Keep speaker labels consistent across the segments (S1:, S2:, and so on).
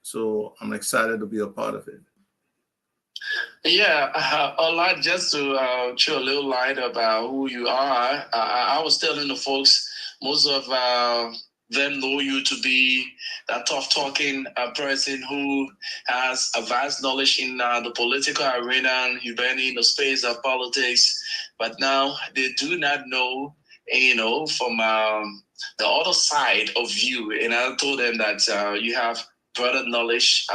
S1: So I'm excited to be a part of it.
S2: Yeah, a lot just to show a little light about who you are. I was telling the folks, most of them know you to be that tough talking person who has a vast knowledge in the political arena and you've been in the space of politics. But now they do not know, from the other side of you. And I told them that you have broader knowledge,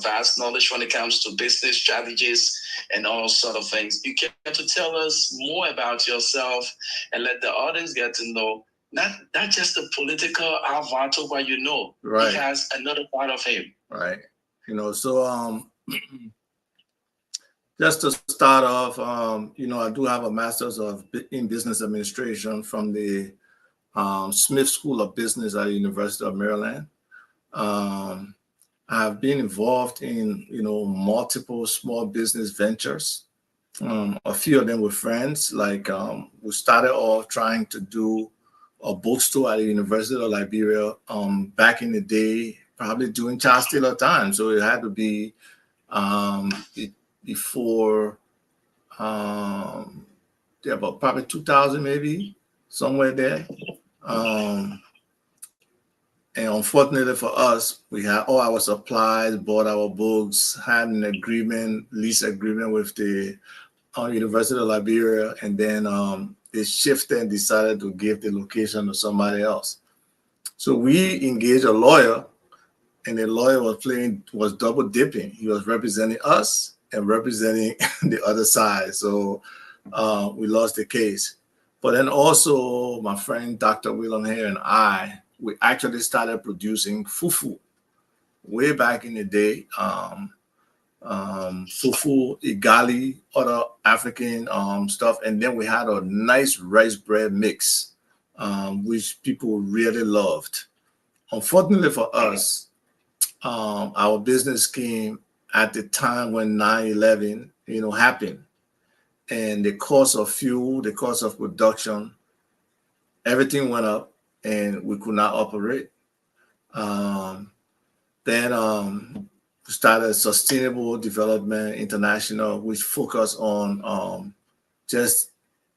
S2: vast knowledge when it comes to business strategies and all sort of things. You care to tell us more about yourself and let the audience get to know not just the political Alvato, but
S1: Right.
S2: he has another part of him.
S1: Right. So just to start off, I do have a master's in business administration from the Smith School of Business at the University of Maryland. I've been involved in, multiple small business ventures. A few of them with friends. Like we started off trying to do a bookstore at the University of Liberia back in the day, probably during Charles Taylor time. So it had to be before about probably 2000, maybe somewhere there. And unfortunately for us, we had all our supplies, bought our books, had an lease agreement with the University of Liberia, and then they shifted and decided to give the location to somebody else. So we engaged a lawyer, and the lawyer was double dipping. He was representing us and representing the other side. So we lost the case. But then also my friend Dr. William Hare and we actually started producing fufu way back in the day. Fufu, igali, other African stuff. And then we had a nice rice bread mix, which people really loved. Unfortunately for us, our business came at the time when 9/11, happened. And the cost of fuel, the cost of production, everything went up and we could not operate. Then we started Sustainable Development International, which focused on just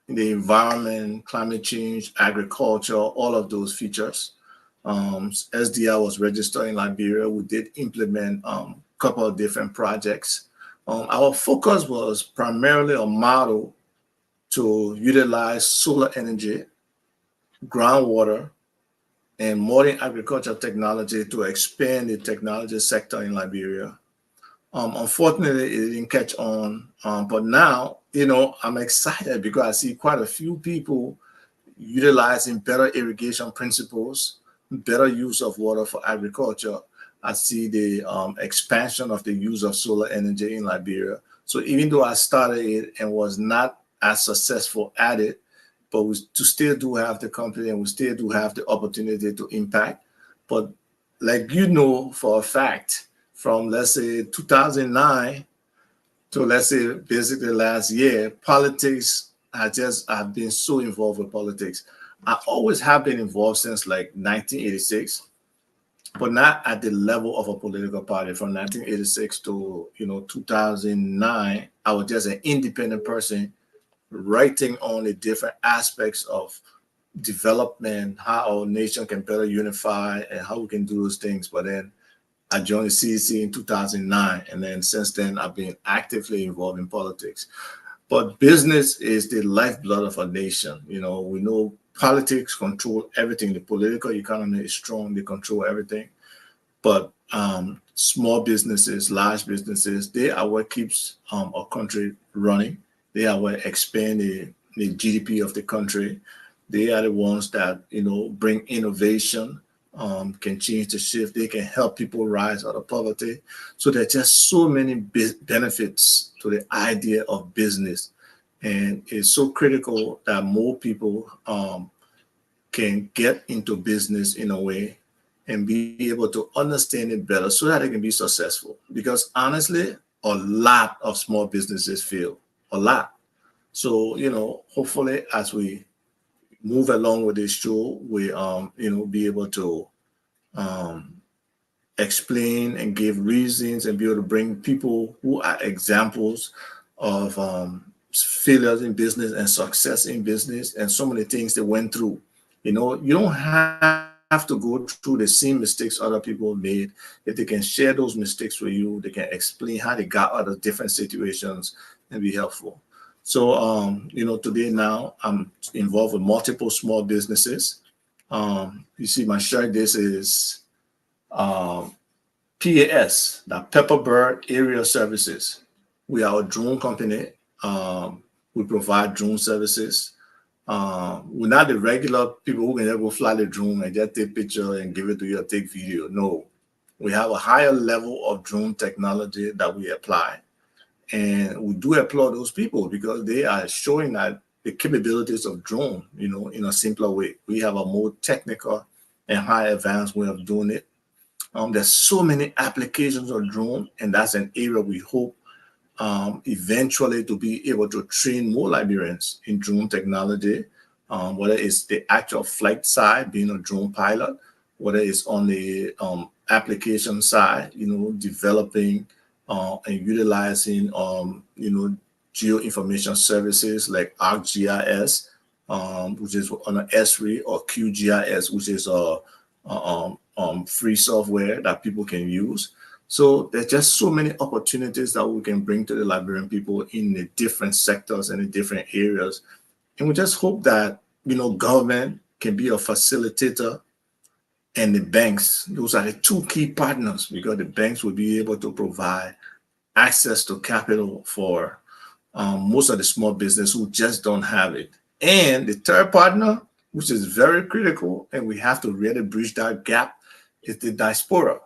S1: the environment, climate change, agriculture, all of those features. SDI was registered in Liberia. We did implement a couple of different projects. Our focus was primarily a model to utilize solar energy, groundwater, and modern agricultural technology to expand the technology sector in Liberia. Unfortunately, it didn't catch on. But now, I'm excited because I see quite a few people utilizing better irrigation principles, better use of water for agriculture. I see the expansion of the use of solar energy in Liberia. So even though I started it and was not as successful at it, but we still do have the company and we still do have the opportunity to impact. But like for a fact, from let's say 2009 to let's say basically last year, politics, I've been so involved with politics. I always have been involved since like 1986, but not at the level of a political party. From 1986 to 2009, I was just an independent person writing on the different aspects of development, how our nation can better unify and how we can do those things. But then I joined the CEC in 2009. And then since then, I've been actively involved in politics. But business is the lifeblood of a nation. We know politics control everything. The political economy is strong. They control everything. But small businesses, large businesses, they are what keeps a country running. They are what expand the GDP of the country. They are the ones that, bring innovation, can change the shift. They can help people rise out of poverty. So there are just so many benefits to the idea of business. And it's so critical that more people can get into business in a way and be able to understand it better so that they can be successful. Because honestly, a lot of small businesses fail, a lot. So, hopefully as we move along with this show, we, be able to explain and give reasons and be able to bring people who are examples of failures in business and success in business and so many things they went through. You know, you don't have to go through the same mistakes other people made. If they can share those mistakes with you, they can explain how they got out of different situations and be helpful. So, you know, today now I'm involved with multiple small businesses. You see my shirt, this is um, PAS, the Pepperbird Area Services. We are a drone company. We provide drone services. We're not the regular people who can just go fly the drone and just take picture and give it to you or take video. No, we have a higher level of drone technology that we apply. And we do applaud those people because they are showing that the capabilities of drone, you know, in a simpler way. We have a more technical and high advanced way of doing it. There's so many applications of drone, and that's an area we hope eventually to be able to train more Liberians in drone technology, whether it's the actual flight side, being a drone pilot, whether it's on the application side, you know, developing and utilizing, you know, geo information services like ArcGIS, which is on an Esri, or QGIS, which is a free software that people can use. So there's just so many opportunities that we can bring to the Liberian people in the different sectors and the different areas. And we just hope that, you know, government can be a facilitator, and the banks, those are the two key partners, because the banks will be able to provide access to capital for most of the small business who just don't have it. And the third partner, which is very critical, and we have to really bridge that gap, is the diaspora,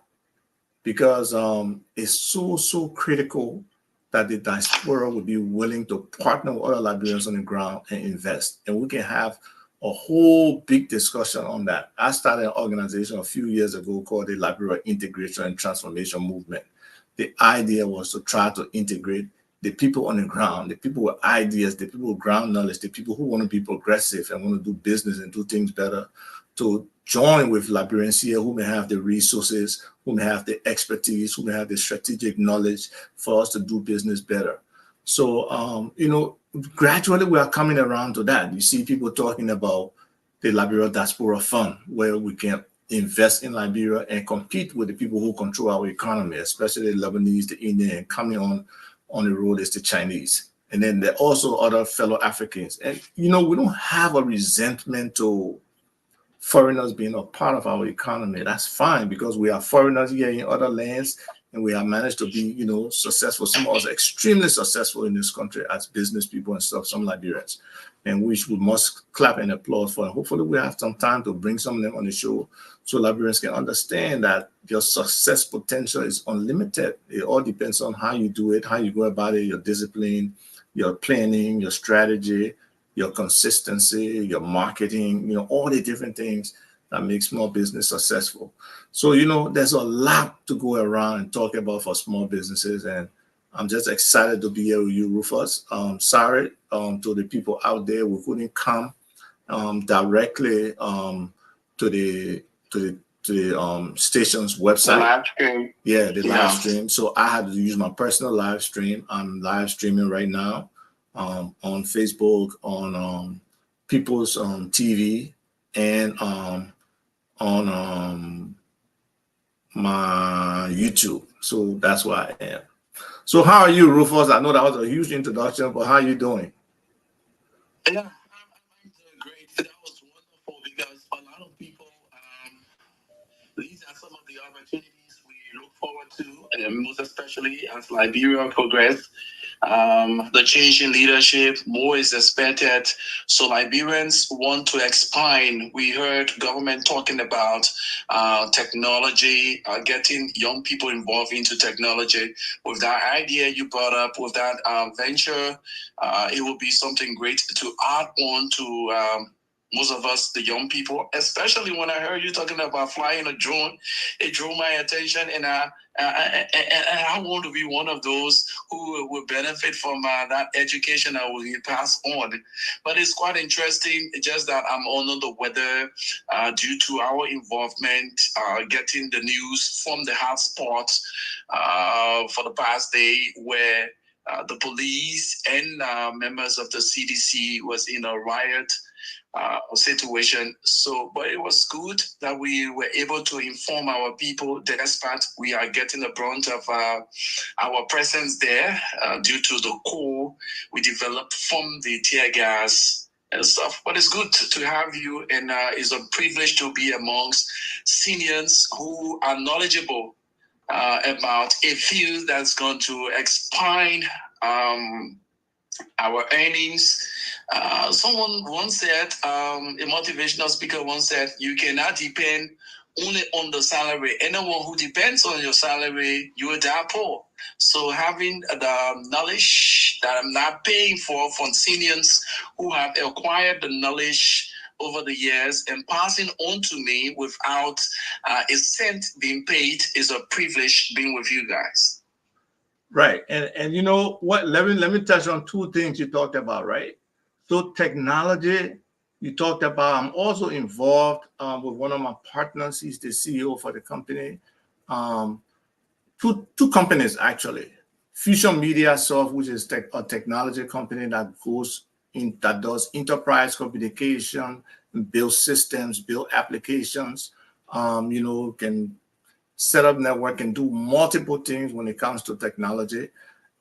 S1: because it's so critical that the diaspora would be willing to partner with other Liberians on the ground and invest. And we can have a whole big discussion on that. I started an organization a few years ago called the Liberia Integration and Transformation Movement. The idea was to try to integrate the people on the ground, the people with ideas, the people with ground knowledge, the people who want to be progressive and want to do business and do things better, to join with Liberians here who may have the resources, who may have the expertise, who may have the strategic knowledge for us to do business better. So, you know, gradually we are coming around to that. You see people talking about the Liberia Diaspora Fund, where we can invest in Liberia and compete with the people who control our economy, especially the Lebanese, the Indian, and coming on the road is the Chinese. And then there are also other fellow Africans. And, you know, we don't have a resentment to foreigners being a part of our economy. That's fine, because we are foreigners here in other lands, and we have managed to be, you know, successful. Some of us are extremely successful in this country as business people and stuff, some Liberians, and which we must clap and applaud for. And hopefully we have some time to bring some of them on the show so Liberians can understand that your success potential is unlimited. It all depends on how you do it, how you go about it, your discipline, your planning, your strategy, your consistency, your marketing, you know, all the different things that make small business successful. So, you know, there's a lot to go around and talk about for small businesses. And I'm just excited to be here with you, Rufus. Sorry to the people out there, we couldn't come directly to the station's website.
S2: The live stream.
S1: Yeah, the live stream. So I had to use my personal live stream. I'm live streaming right now on Facebook, on People's TV, and on my YouTube. So that's where I am. So how are you, Rufus? I know that was a huge introduction, but how are you doing?
S2: Yeah, I'm doing great. That was wonderful, because a lot of people, these are some of the opportunities we look forward to, and most especially as Liberia progress. The change in leadership, more is expected. So Liberians want to expand. We heard government talking about technology, getting young people involved into technology. With that idea you brought up, with that venture, it will be something great to add on to most of us, the young people, especially when I heard you talking about flying a drone, it drew my attention, and I want to be one of those who will benefit from that education that will be passed on. But it's quite interesting, just that I'm under the weather due to our involvement, getting the news from the hotspot for the past day, where the police and members of the CDC was in a riot situation. So, but it was good that we were able to inform our people, despite we are getting the brunt of our presence there due to the core we developed from the tear gas and stuff. But it's good to have you, and it's a privilege to be amongst seniors who are knowledgeable about a field that's going to expand our earnings. Someone once said, a motivational speaker once said, you cannot depend only on the salary. Anyone who depends on your salary, you will die poor. So having the knowledge that I'm not paying for from seniors who have acquired the knowledge over the years and passing on to me without a cent being paid is a privilege being with you guys.
S1: Right. And you know what, let me touch on two things you talked about, right? So technology, you talked about, I'm also involved with one of my partners. He's the CEO for the company. Two companies, actually. Fusion Media Soft, which is a technology company that does enterprise communication, build systems, build applications, can set up network and do multiple things when it comes to technology.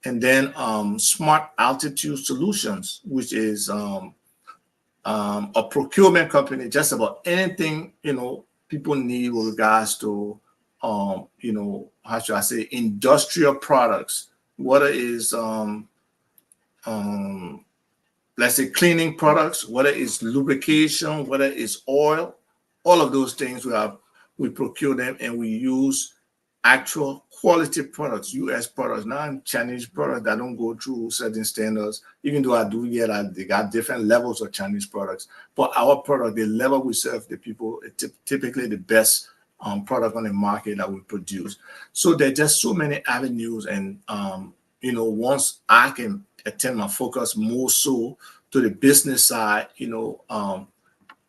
S1: And then Smart Altitude Solutions, which is a procurement company, just about anything, people need with regards to, how should I say, industrial products, whether it's, let's say, cleaning products, whether it's lubrication, whether it's oil, all of those things we procure them, and we use actual quality products, U.S. products, not Chinese products that don't go through certain standards. Even though I do hear that they got different levels of Chinese products, but our product, the level we serve the people, it's typically the best product on the market that we produce. So there are just so many avenues, and once I can attend my focus more so to the business side,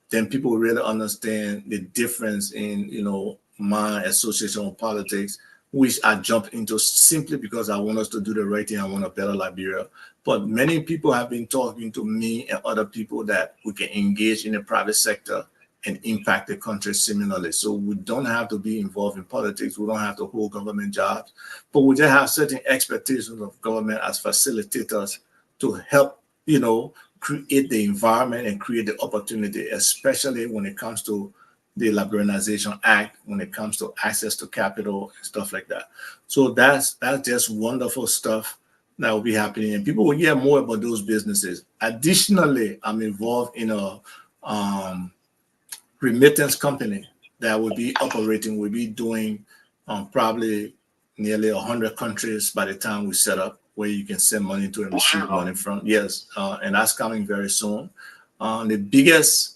S1: then people really understand the difference in, my association with politics, which I jumped into simply because I want us to do the right thing. I want a better Liberia. But many people have been talking to me and other people that we can engage in the private sector and impact the country similarly. So we don't have to be involved in politics. We don't have to hold government jobs, but we just have certain expectations of government as facilitators to help, create the environment and create the opportunity, especially when it comes to the Liberalization Act, when it comes to access to capital and stuff like that. So that's just wonderful stuff that will be happening, and people will hear more about those businesses. Additionally, I'm involved in a remittance company that will be operating. We'll be doing probably nearly 100 countries by the time we set up, where you can send money to and receive money from. Yes, and that's coming very soon. The biggest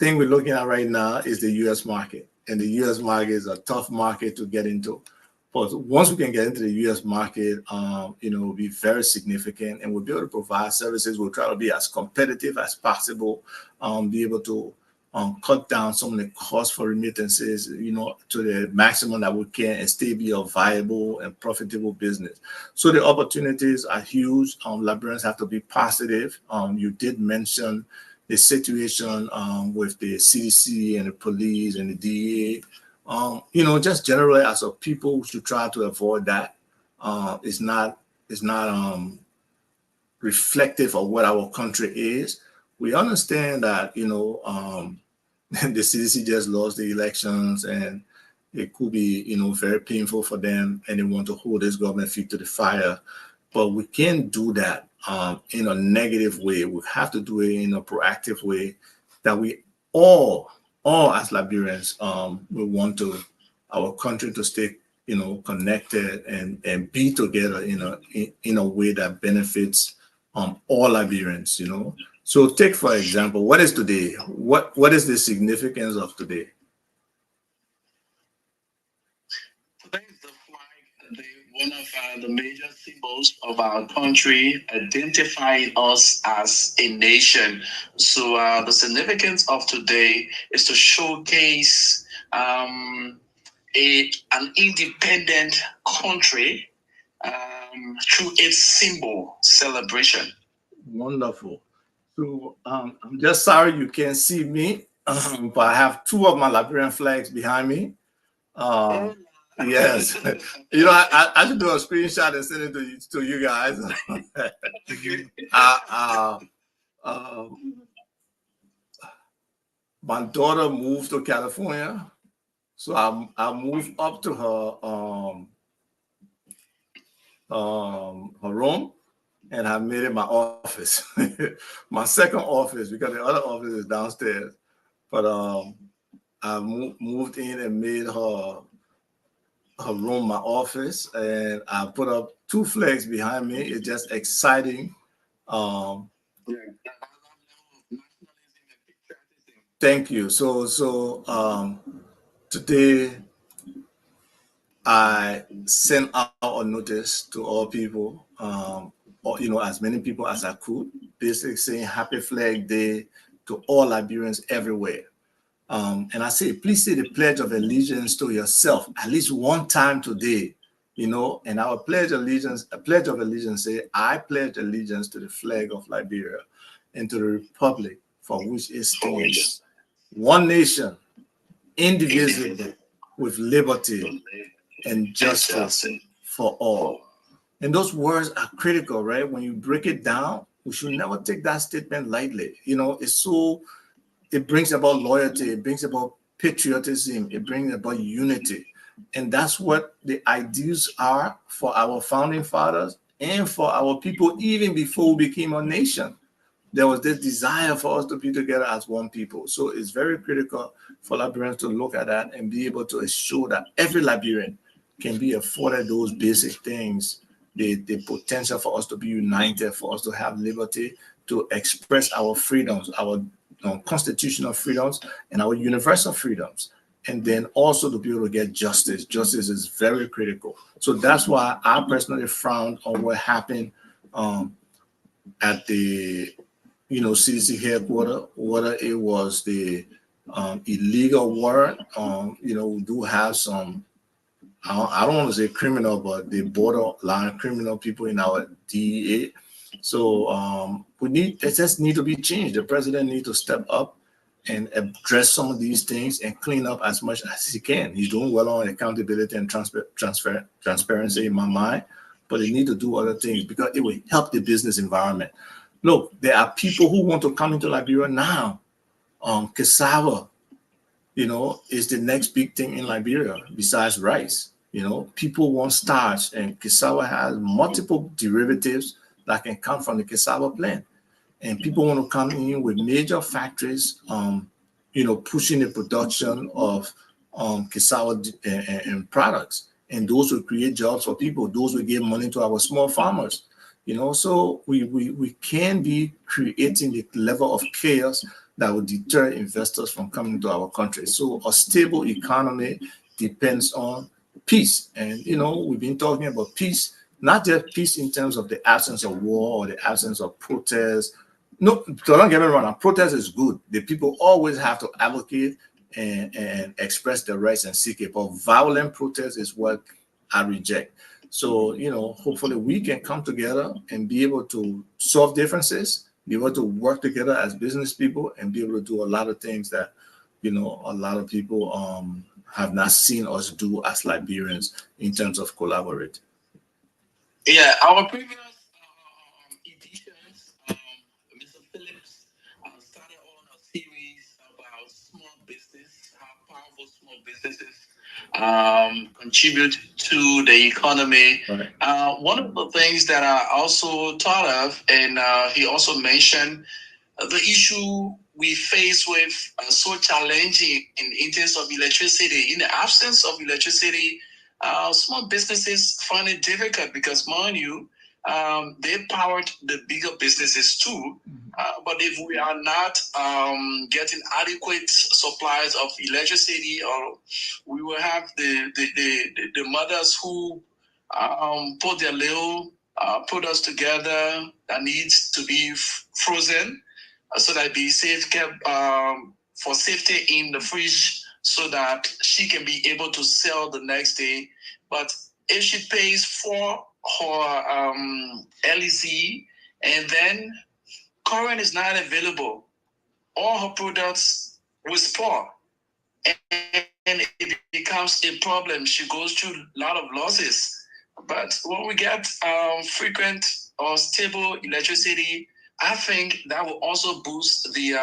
S1: thing we're looking at right now is the U.S. market, and the U.S. market is a tough market to get into. But once we can get into the U.S. market, it'll be very significant, and we'll be able to provide services. We'll try to be as competitive as possible, be able to cut down some of the costs for remittances, to the maximum that we can, and still be a viable and profitable business. So the opportunities are huge. Liberians have to be positive. You did mention the situation with the CDC and the police and the DEA. Just generally as a people, we should try to avoid that. It's not reflective of what our country is. We understand that, the CDC just lost the elections, and it could be, very painful for them, and they want to hold this government feet to the fire. But we can't do that in a negative way. We have to do it in a proactive way, that we all as Liberians, we want our country to stay, connected and be together in a way that benefits all Liberians, So take, for example, what is today? What is the significance of today?
S2: Today is the flag, one of the major symbols of our country, identifying us as a nation. So the significance of today is to showcase an independent country through its symbol celebration.
S1: Wonderful. So I'm just sorry you can't see me, but I have two of my Liberian flags behind me. Yes, you know, I should do a screenshot and send it to you guys. My daughter moved to California, so I moved up to her room, and I made it my office, my second office, because the other office is downstairs. But I moved in and made her room my office, and I put up two flags behind me. It's just exciting. Thank you. So today I sent out a notice to all people, or, you know, as many people as I could, basically saying Happy Flag Day to all Liberians everywhere. And I say, please say the Pledge of Allegiance to yourself at least one time today, you know. And our Pledge of Allegiance say, I pledge allegiance to the flag of Liberia and to the republic for which it stands, one nation, indivisible, with liberty and justice for all. And those words are critical, right? When you break it down, we should never take that statement lightly. You know, it brings about loyalty, it brings about patriotism, it brings about unity. And that's what the ideals are for our founding fathers and for our people, even before we became a nation. There was this desire for us to be together as one people. So it's very critical for Liberians to look at that and be able to ensure that every Liberian can be afforded those basic things, the potential for us to be united, for us to have liberty, to express our freedoms, our constitutional freedoms and our universal freedoms, and then also to be able to get justice. Justice is very critical. So that's why I personally frowned on what happened at the CDC headquarters, whether it was the illegal warrant. We do have some, I don't want to say criminal, but the borderline criminal people in our DEA. So it just need to be changed. The president needs to step up and address some of these things and clean up as much as he can. He's doing well on accountability and transparency in my mind, but he needs to do other things because it will help the business environment. Look, there are people who want to come into Liberia now. Cassava, is the next big thing in Liberia besides rice. People want starch, and cassava has multiple derivatives that can come from the cassava plant. And people want to come in with major factories, pushing the production of cassava and products. And those will create jobs for people. Those will give money to our small farmers. So we can be creating the level of chaos that will deter investors from coming to our country. So a stable economy depends on peace. And, we've been talking about peace, not just peace in terms of the absence of war or the absence of protests. No, don't get me wrong, protest is good. The people always have to advocate and express their rights and seek it. But violent protest is what I reject. So, hopefully we can come together and be able to solve differences, be able to work together as business people, and be able to do a lot of things that, a lot of people have not seen us do as Liberians in terms of collaborate.
S2: Yeah, our previous editions, Mr. Phillips started on a series about small business, how powerful small businesses contribute to the economy. Right. One of the things that I also thought of, and he also mentioned the issue we face with so challenging in terms of electricity. In the absence of electricity, small businesses find it difficult because, mind you, they powered the bigger businesses too. But if we are not getting adequate supplies of electricity, or we will have the mothers who put their little products together that needs to be frozen so that be safe kept for safety in the fridge so that she can be able to sell the next day. But if she pays for her LEC and then current is not available, all her products will spoil, and it becomes a problem. She goes through a lot of losses. But when we get frequent or stable electricity, I think that will also boost the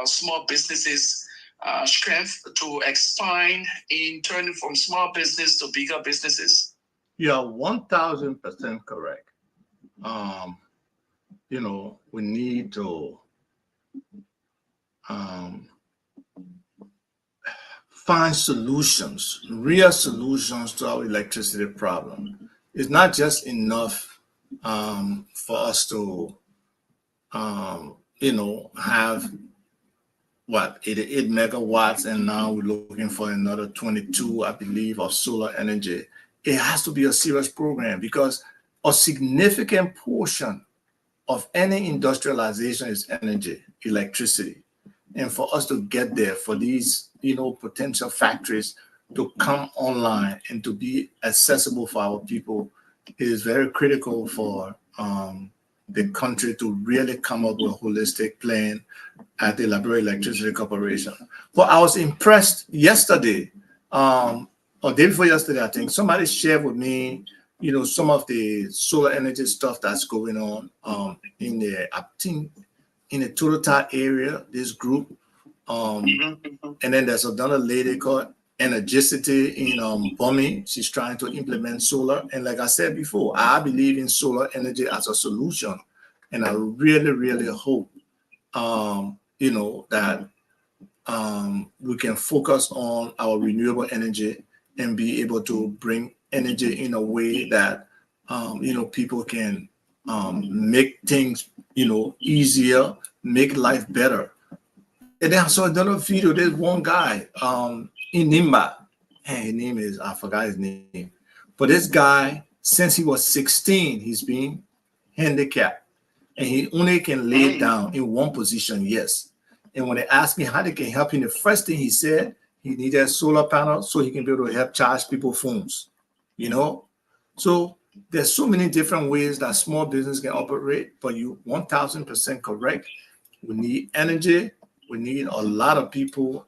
S2: small businesses' strength to expand in turning from small business to bigger businesses.
S1: You're 1000% correct. We need to find solutions, real solutions to our electricity problem. It's not just enough for us to, have 88 megawatts, and now we're looking for another 22, I believe, of solar energy. It has to be a serious program because a significant portion of any industrialization is energy, electricity. And for us to get there, for these, potential factories to come online and to be accessible for our people, it is very critical for the country to really come up with a holistic plan at the Liberia Electricity Corporation. But I was impressed yesterday, or day before yesterday, I think, somebody shared with me, some of the solar energy stuff that's going on in the Toronto area, this group. And then there's another lady called Energicity in Bumi. She's trying to implement solar. And like I said before, I believe in solar energy as a solution. And I really, really hope, that we can focus on our renewable energy and be able to bring energy in a way that, people can make things, easier, make life better. And then I saw another video. There's one guy in Nimba. His name is, I forgot his name. But this guy, since he was 16, he's been handicapped. And he only can lay down in one position, yes. And when they asked me how they can help him, the first thing he said, he needed a solar panel so he can be able to help charge people phones, So there's so many different ways that small business can operate, but you 1000% correct. We need energy. We need a lot of people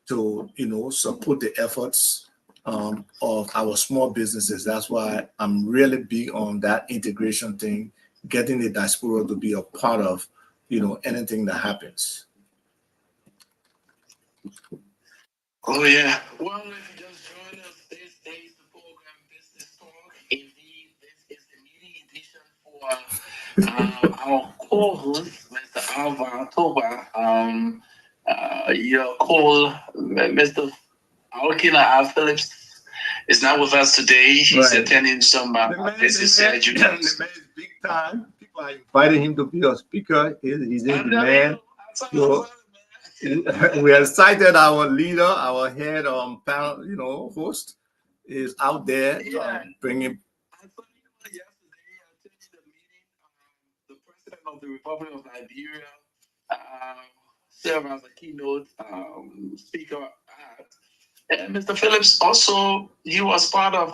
S1: to, support the efforts of our small businesses. That's why I'm really big on that integration thing, getting the diaspora to be a part of, anything that happens.
S2: Oh, yeah. Well, if you just join us, this is the program Business Talk. Indeed, this is the meeting edition for our co-host, Mr. Alva Toba. Your call, Mr. Alkina Al Phillips, is not with us today. He's attending some business education.
S1: The man is big time. People are inviting him to be a speaker. He's in demand. So we are excited. Our leader, our head panel, host is out there bringing.
S2: I saw you yesterday. I attended the meeting. The president of the Republic of Liberia served as a keynote speaker and Mr. Phillips also, he was part of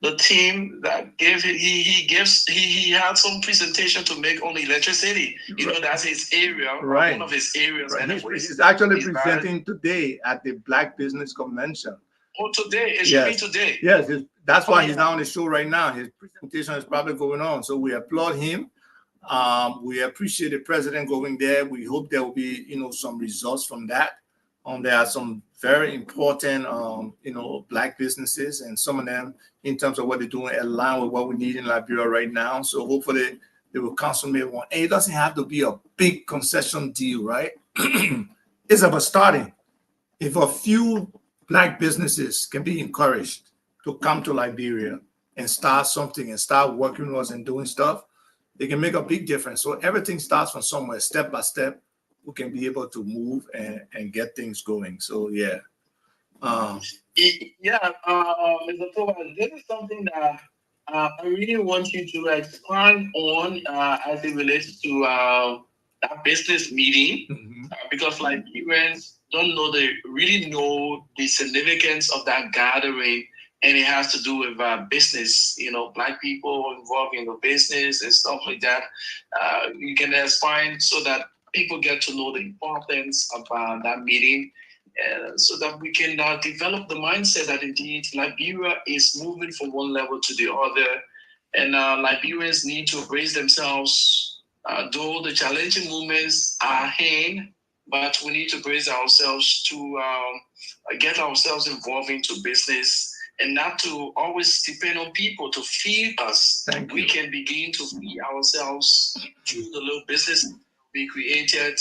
S2: the team that gave he had some presentation to make on electricity. That's his area,
S1: right?
S2: One of his areas.
S1: Right. He's actually presenting today at the Black Business Convention.
S2: Oh, today? It should be today.
S1: Yes, that's why he's now on the show right now. His presentation is probably going on. So we applaud him. We appreciate the president going there. We hope there will be, some results from that. There are some very important, Black businesses, and some of them, in terms of what they're doing, align with what we need in Liberia right now. So hopefully they will consummate one. And it doesn't have to be a big concession deal, right? It's about starting. If a few Black businesses can be encouraged to come to Liberia and start something and start working with us and doing stuff, they can make a big difference. So everything starts from somewhere, step by step. We can be able to move and get things going. So yeah.
S2: Yeah, Mr. Thomas, this is something that I really want you to expand on as it relates to that business meeting, because like Liberians don't know, they really know the significance of that gathering, and it has to do with business. You know, Black people involved in the business and stuff like that. You can expand so that people get to know the importance of that meeting. So that we can develop the mindset that indeed Liberia is moving from one level to the other, and Liberians need to raise themselves. Though the challenging moments are ahead, but we need to brace ourselves to get ourselves involved into business and not to always depend on people to feed us. We can begin to feed ourselves through the little business we created.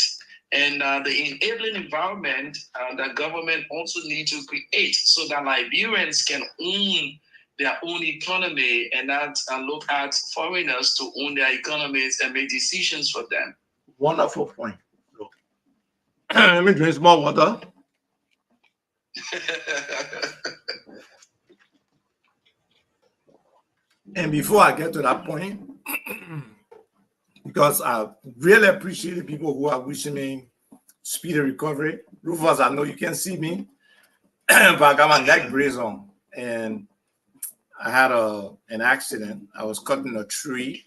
S2: And the enabling environment that government also need to create so that Liberians can own their own economy and not look at foreigners to own their economies and make decisions for them.
S1: Wonderful point. So, let me drink some more water. And before I get to that point, because I really appreciate the people who are wishing me speedy recovery. Rufus, I know you can't see me, but I got my neck brace on, and I had an accident. I was cutting a tree,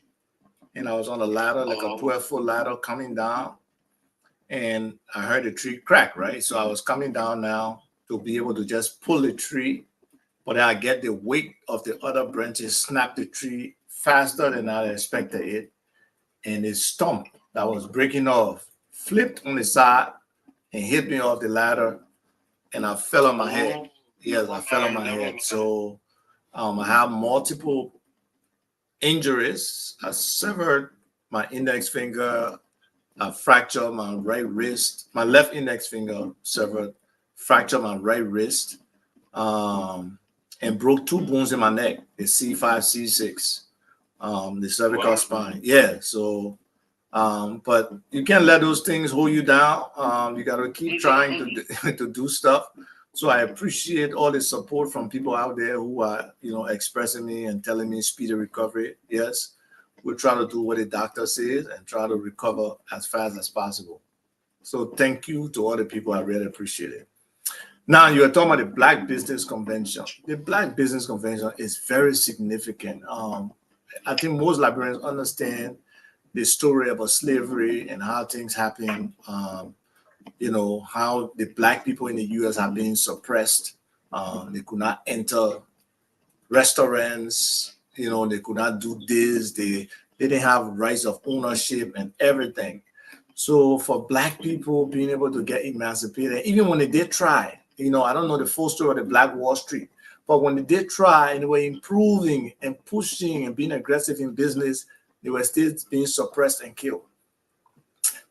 S1: and I was on a ladder, like a 12-foot ladder coming down, and I heard the tree crack, right? So I was coming down now to be able to just pull the tree, but then I get the weight of the other branches, snap the tree faster than I expected it, and the stump that was breaking off flipped on the side and hit me off the ladder, and I fell on my head. Yes, I fell on my head. So I have multiple injuries. I severed my index finger. I fractured my right wrist. My left index finger severed, fractured my right wrist, and broke 2 bones in my neck, the C5, C6, the cervical spine. Yeah, so, but you can't let those things hold you down. You got to keep trying to do stuff. So I appreciate all the support from people out there who are, expressing me and telling me speedy recovery. Yes, we'll try to do what the doctor says and try to recover as fast as possible. So thank you to all the people. I really appreciate it. Now, you are talking about the Black Business Convention. The Black Business Convention is very significant. I think most Liberians understand the story about slavery and how things happen, how the Black people in the U.S. have been suppressed. They could not enter restaurants, they could not do this. They didn't have rights of ownership and everything. So for Black people being able to get emancipated, even when they did try, I don't know the full story of the Black Wall Street, but when they did try and they were improving and pushing and being aggressive in business, they were still being suppressed and killed.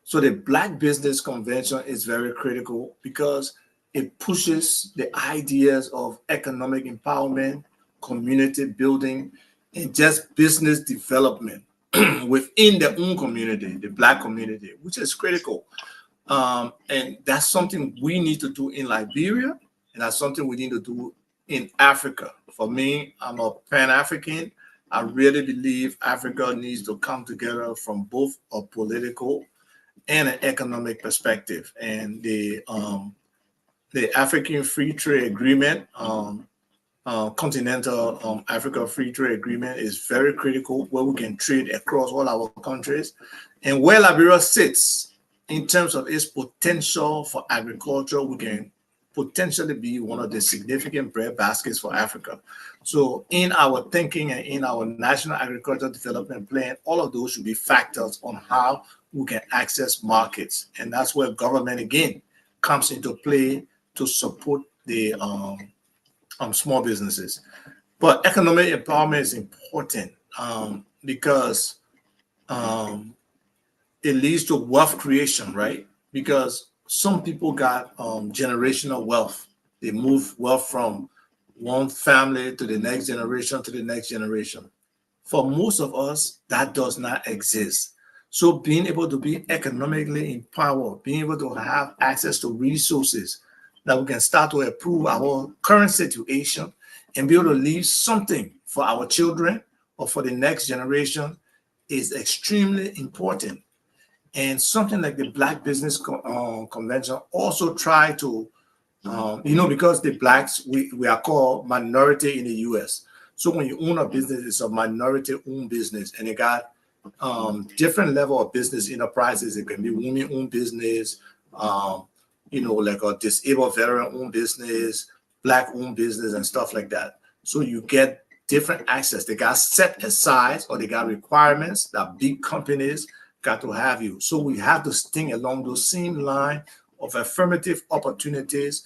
S1: So the Black Business Convention is very critical because it pushes the ideas of economic empowerment, community building, and just business development within their own community, the Black community, which is critical. And that's something we need to do in Liberia, and that's something we need to do in Africa. For me, I'm a Pan-African. I really believe Africa needs to come together from both a political and an economic perspective. And the African Free Trade Agreement, Continental Africa Free Trade Agreement, is very critical, where we can trade across all our countries, and where Liberia sits in terms of its potential for agriculture. We can potentially be one of the significant bread baskets for Africa. So in our thinking and in our National Agricultural Development Plan, all of those should be factors on how we can access markets. And that's where government, again, comes into play to support the small businesses. But economic empowerment is important because it leads to wealth creation, right? Because some people got generational wealth. They move wealth from one family to the next generation to the next generation. For most of us, that does not exist. So being able to be economically empowered, being able to have access to resources that we can start to improve our current situation and be able to leave something for our children or for the next generation is extremely important. And something like the Black Business Convention also try to, because the blacks, we are called minority in the US. So when you own a business, it's a minority owned business, and it got different level of business enterprises. It can be women owned business, like a disabled veteran owned business, black owned business, and stuff like that. So you get different access. They got set aside or they got requirements that big companies got to have you. So we have to sting along those same line of affirmative opportunities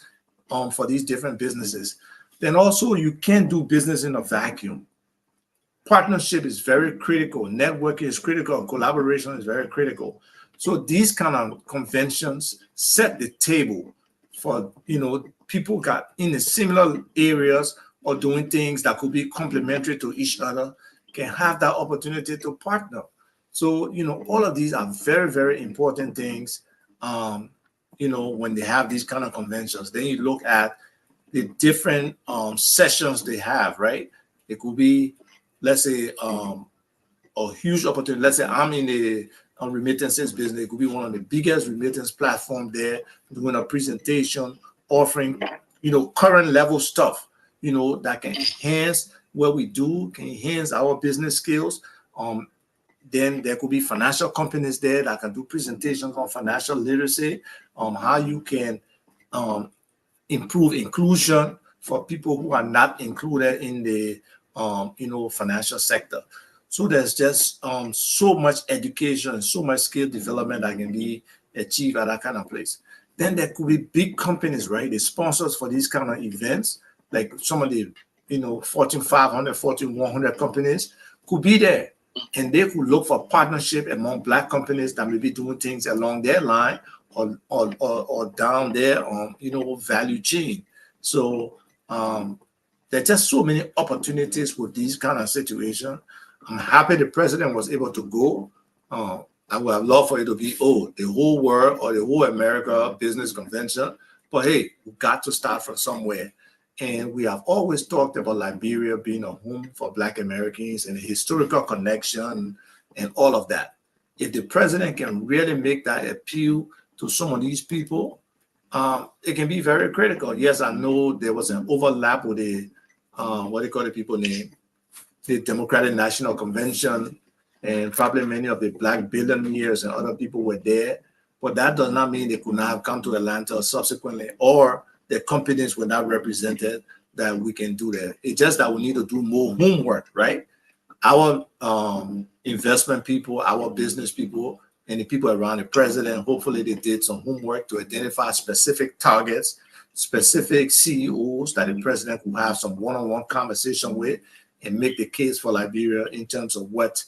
S1: for these different businesses. Then also you can't do business in a vacuum. Partnership is very critical. Networking is critical. Collaboration is very critical. So these kind of conventions set the table for, people got in the similar areas or doing things that could be complementary to each other can have that opportunity to partner. So, all of these are very, very important things, when they have these kind of conventions. Then you look at the different sessions they have, right? It could be, let's say, a huge opportunity. Let's say I'm in the remittances business. It could be one of the biggest remittance platform there, doing a presentation, offering, current level stuff, that can enhance what we do, can enhance our business skills. Then there could be financial companies there that can do presentations on financial literacy, how you can improve inclusion for people who are not included in the financial sector. So there's just so much education and so much skill development that can be achieved at that kind of place. Then there could be big companies, right? The sponsors for these kind of events, like some of the Fortune 500, Fortune 100 companies could be there. And they could look for partnership among Black companies that may be doing things along their line or down their value chain. So there's just so many opportunities with these kind of situations. I'm happy the president was able to go. I would have loved for it to be the whole world or the whole America Business Convention. But hey, we got to start from somewhere. And we have always talked about Liberia being a home for Black Americans and a historical connection and all of that. If the president can really make that appeal to some of these people, it can be very critical. Yes, I know there was an overlap with the, what do you call the people name? The Democratic National Convention, and probably many of the Black billionaires and other people were there. But that does not mean they could not have come to Atlanta subsequently, or the companies were not represented that we can do that. It's just that we need to do more homework, right? Our investment people, our business people, and the people around the president, hopefully they did some homework to identify specific targets, specific CEOs that the president will have some one-on-one conversation with and make the case for Liberia in terms of what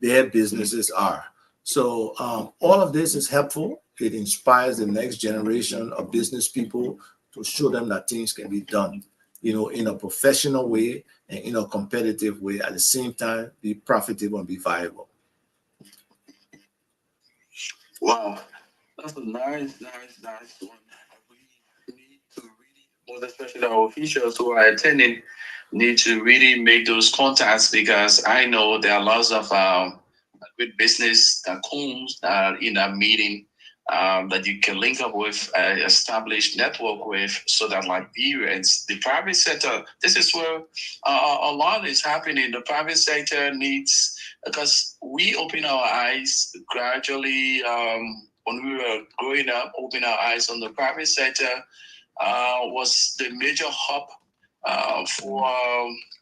S1: their businesses are. So all of this is helpful. It inspires the next generation of business people to show them that things can be done, in a professional way and in a competitive way, at the same time, be profitable and be viable.
S2: Wow, that's a nice one. We need to really, most especially our officials who are attending, need to really make those contacts, because I know there are lots of good business that comes in that meeting that you can link up with, established network with, so that Liberians, the private sector, this is where a lot is happening. The private sector needs, because we open our eyes gradually when we were growing up, open our eyes on the private sector was the major hub for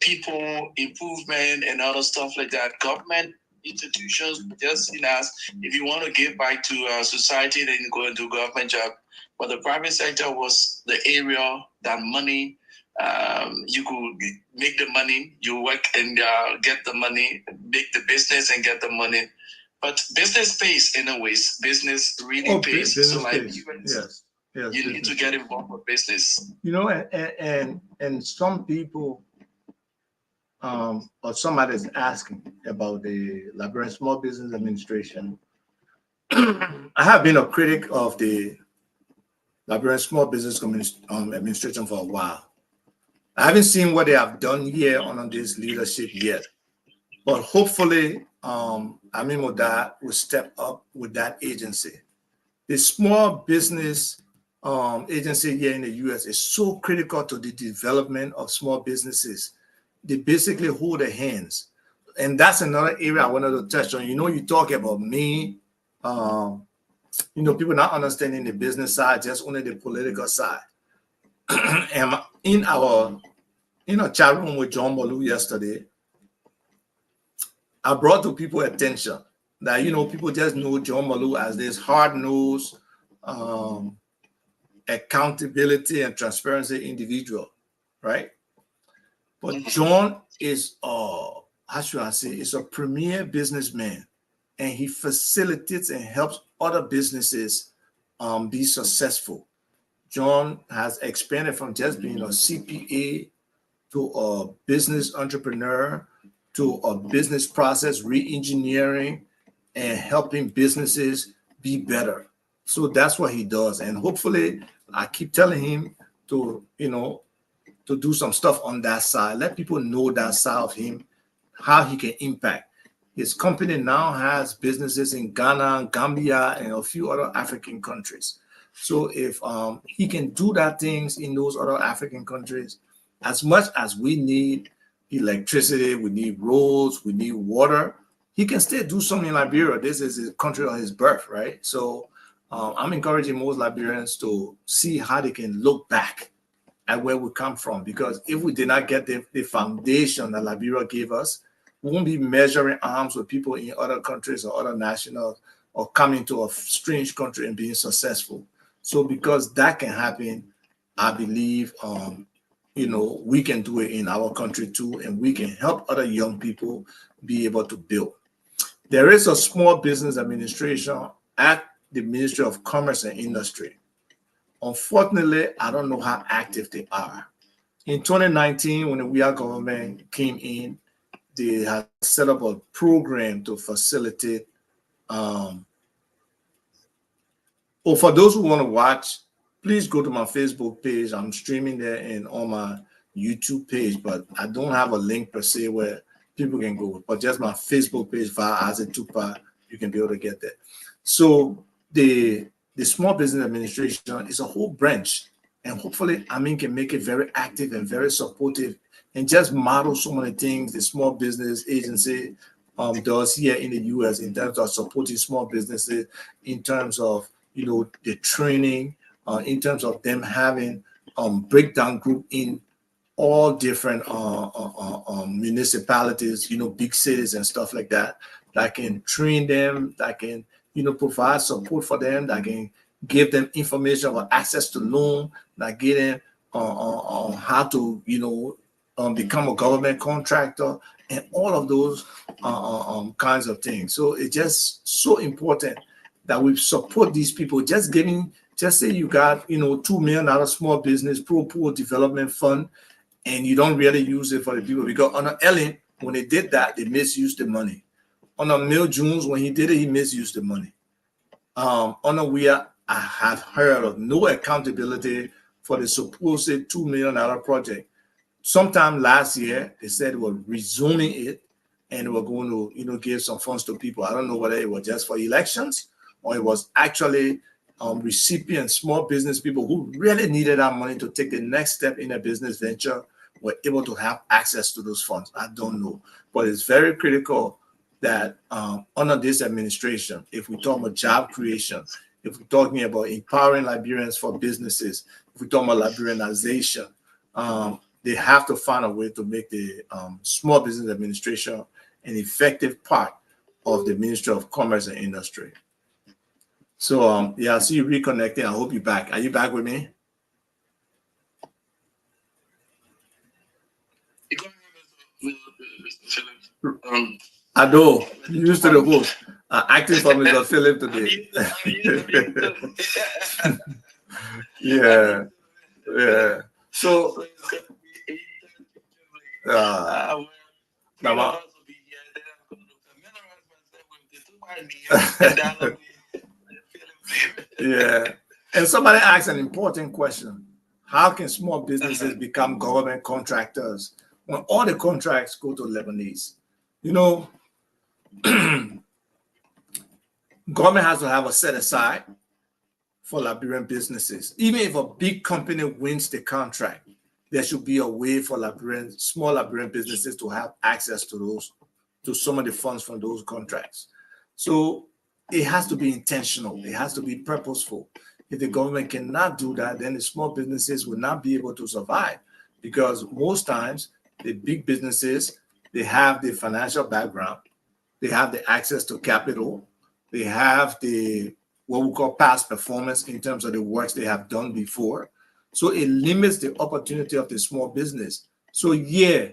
S2: people improvement and other stuff like that. Government institutions just seen as, if you want to give back to society, then you go and do government job. But the private sector was the area that money, you could make the money, you work and get the money, make the business and get the money. But business pays anyways. Business really pays.
S1: Business
S2: so
S1: pays. Yes. Yes,
S2: you need to get involved with business.
S1: You know, and some people, or somebody is asking about the Liberian Small Business Administration. I have been a critic of the Liberian Small Business Administration for a while. I haven't seen what they have done here under this leadership yet, but hopefully, Amin Moda will step up with that agency. The small business agency here in the U.S. is so critical to the development of small businesses. They basically hold their hands, and that's another area I wanted to touch on. You know, you talk about me. You know, people not understanding the business side, just only the political side. And in our chat room with John Bolu yesterday, I brought to people attention that, you know, people just know John Bolu as this hard-nosed accountability and transparency individual, right? But John is how should I say, is a premier businessman, and he facilitates and helps other businesses be successful. John has expanded from just being a CPA to a business entrepreneur to a business process re-engineering and helping businesses be better. So that's what he does. And hopefully I keep telling him to, you know, to do some stuff on that side. Let people know that side of him, how he can impact. His company now has businesses in Ghana, Gambia, and a few other African countries. So if he can do that things in those other African countries, as much as we need electricity, we need roads, we need water, he can still do something in Liberia. This is his country of his birth, right? So I'm encouraging most Liberians to see how they can look back at where we come from, because if we did not get the foundation that Liberia gave us, we won't be measuring arms with people in other countries or other nationals or coming to a strange country and being successful. So because that can happen, I believe, you know, we can do it in our country too, and we can help other young people be able to build. There is a small business administration at the Ministry of Commerce and Industry. Unfortunately, I don't know how active they are. In 2019, when the We Are government came in, they had set up a program to facilitate. For those who want to watch, please go to my Facebook page. I'm streaming there and on my YouTube page, but I don't have a link per se where people can go. But just my Facebook page via Azetupa, you can be able to get there. So the Small Business Administration is a whole branch, and hopefully Amin can make it very active and very supportive and just model so many things the Small Business Agency does here in the U.S. in terms of supporting small businesses, in terms of, you know, the training, in terms of them having breakdown group in all different municipalities, you know, big cities and stuff like that, that can train them, that can, you know, provide support for them, that can give them information about access to loan, that get them on how to, you know, become a government contractor, and all of those kinds of things. So it's just so important that we support these people. Just say you got, you know, $2 million small business pool development fund, and you don't really use it for the people. Because under Ellen, when they did that, they misused the money. Under Mil Jones, when he did it, he misused the money. Under Weah, I have heard of no accountability for the supposed $2 million project. Sometime last year, they said they were resuming it and they were going to, you know, give some funds to people. I don't know whether it was just for elections or it was actually recipients, small business people who really needed that money to take the next step in a business venture were able to have access to those funds. I don't know. But it's very critical that under this administration, if we talk about job creation, if we're talking about empowering Liberians for businesses, if we're talking about Liberianization, they have to find a way to make the Small Business Administration an effective part of the Ministry of Commerce and Industry. So, yeah, I see you reconnecting. I hope you're back. Are you back with me? I know. You used to the host. Acting for Mr. Philip today. Yeah, yeah. So, uh, now, yeah. And somebody asked an important question. How can small businesses become government contractors when all the contracts go to Lebanese? You know, government has to have a set aside for Liberian businesses. Even if a big company wins the contract, there should be a way for small Liberian businesses to have access to some of the funds from those contracts. So it has to be intentional. It has to be purposeful. If the government cannot do that, then the small businesses will not be able to survive, because most times the big businesses, they have the financial background, they have the access to capital, they have the what we call past performance in terms of the works they have done before. So it limits the opportunity of the small business. So yeah,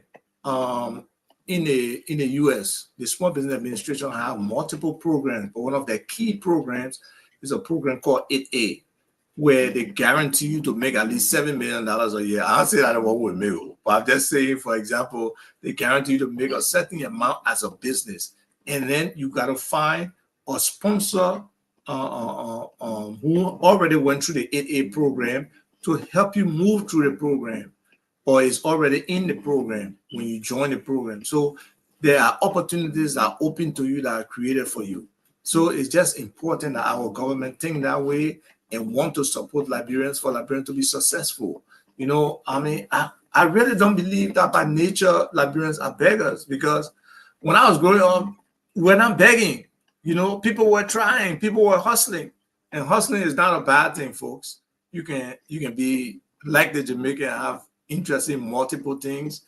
S1: in the US, the Small Business Administration have multiple programs, but one of their key programs is a program called 8A, where they guarantee you to make at least $7 million a year. I don't say that what we make, but I'm just saying, for example, they guarantee you to make a certain amount as a business. And then you got to find a sponsor who already went through the 8A program to help you move through the program, or is already in the program when you join the program. So there are opportunities that are open to you, that are created for you. So it's just important that our government think that way and want to support Liberians for Liberians to be successful. You know, I mean, I really don't believe that by nature Liberians are beggars, because when I was growing up, we're not begging. You know, people were trying, people were hustling, and hustling is not a bad thing, folks. You can be like the Jamaican, have interest in multiple things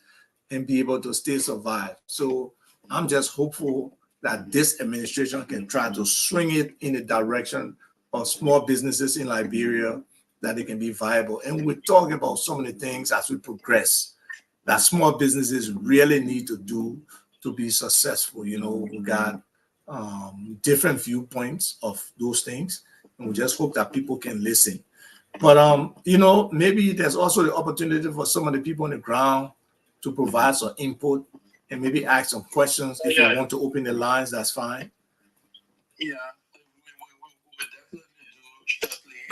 S1: and be able to still survive. So I'm just hopeful that this administration can try to swing it in the direction of small businesses in Liberia, that they can be viable. And we're talking about so many things as we progress that small businesses really need to do to be successful. You know, we got different viewpoints of those things, and we just hope that people can listen. But you know, maybe there's also the opportunity for some of the people on the ground to provide some input and maybe ask some questions. If you want to open the lines, that's fine.
S2: Yeah, we will definitely do shortly.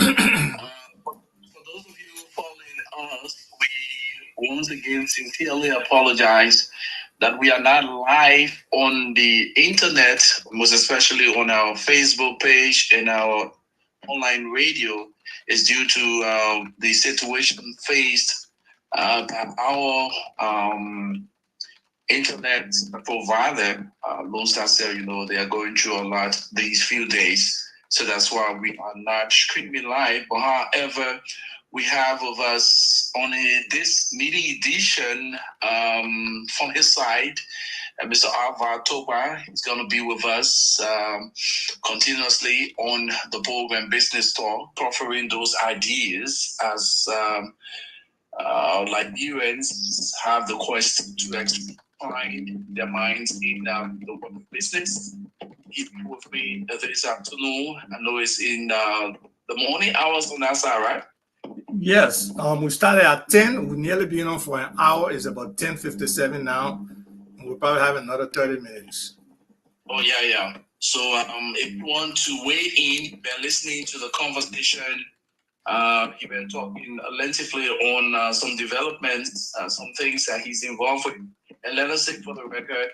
S2: For those of you following us, we once again sincerely apologize that we are not live on the internet, most especially on our Facebook page and our online radio. Is due to the situation faced by our internet provider, Lone Star Cell. You know, they are going through a lot these few days. So that's why we are not streaming live. But however, we have with us on this meeting edition from his side, Mr. Alvar Topa is going to be with us continuously on the program Business Talk, offering those ideas as Liberians have the quest to expand their minds in the world of business. He's with me this afternoon. I know it's in the morning hours on that side, right?
S1: Yes, we started at 10. We've nearly been on for an hour. It's about 10:57 now. We'll probably have another 30 minutes.
S2: Oh, yeah. So if you want to weigh in, been listening to the conversation, you've been talking lengthily on some developments, some things that he's involved with. And let us say for the record,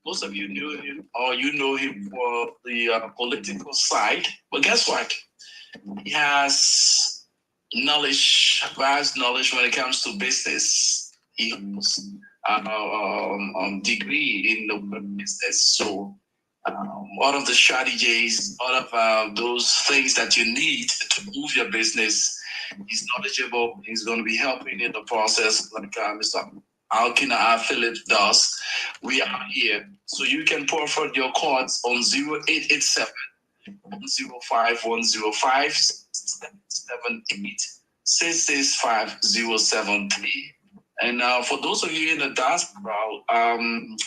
S2: most of you knew him, or you know him for the political side. But guess what? He has knowledge, vast knowledge when it comes to business. He has degree in the business. So all of the strategies, all of those things that you need to move your business, he's knowledgeable. He's going to be helping in the process, like Mr. Alkina Philip does. We are here. So you can pour forward your cards on 0887 105 105 778 665 073. And for those of you in the diaspora,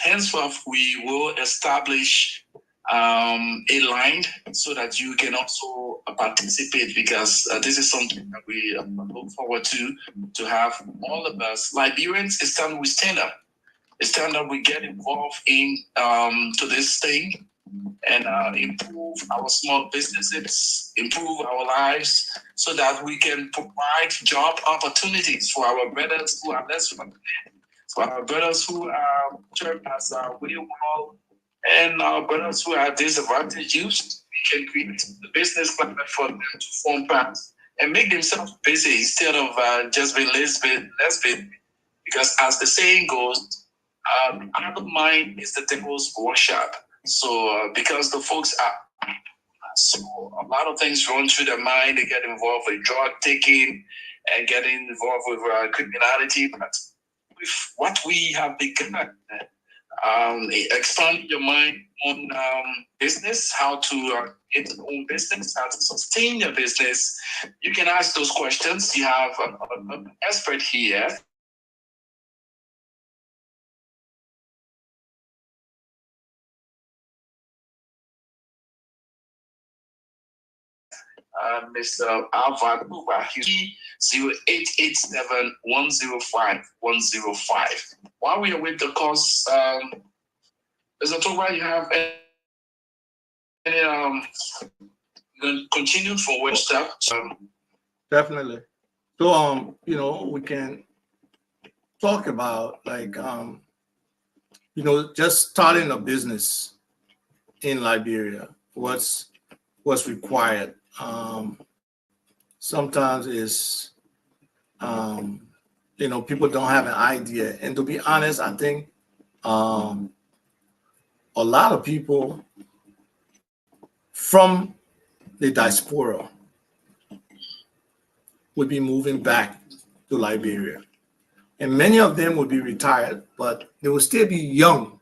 S2: henceforth we will establish aligned so that you can also participate, because this is something that we look forward to have all of us Liberians. It's time we stand up. It's time that we get involved in to this thing and improve our small businesses, improve our lives, so that we can provide job opportunities for our brothers who are less fortunate, for our brothers who are served as really well, and our brothers who are disadvantaged youth. We can create the business climate for them to form part and make themselves busy instead of just being lesbian. Because as the saying goes, out of mind is the devil's workshop. So because the folks are, so a lot of things run through their mind. They get involved with drug taking and getting involved with criminality. But with what we have begun, expand your mind on business, how to get your own business, how to sustain your business. You can ask those questions. You have an expert here. Mr. Alvan Buba, 0887-105-105. While we are with the course, Mr. Toba, you have any continue for web stuff?
S1: Definitely. So we can talk about like just starting a business in Liberia. What's required? Sometimes is people don't have an idea, and to be honest, I think a lot of people from the diaspora would be moving back to Liberia, and many of them would be retired, but they will still be young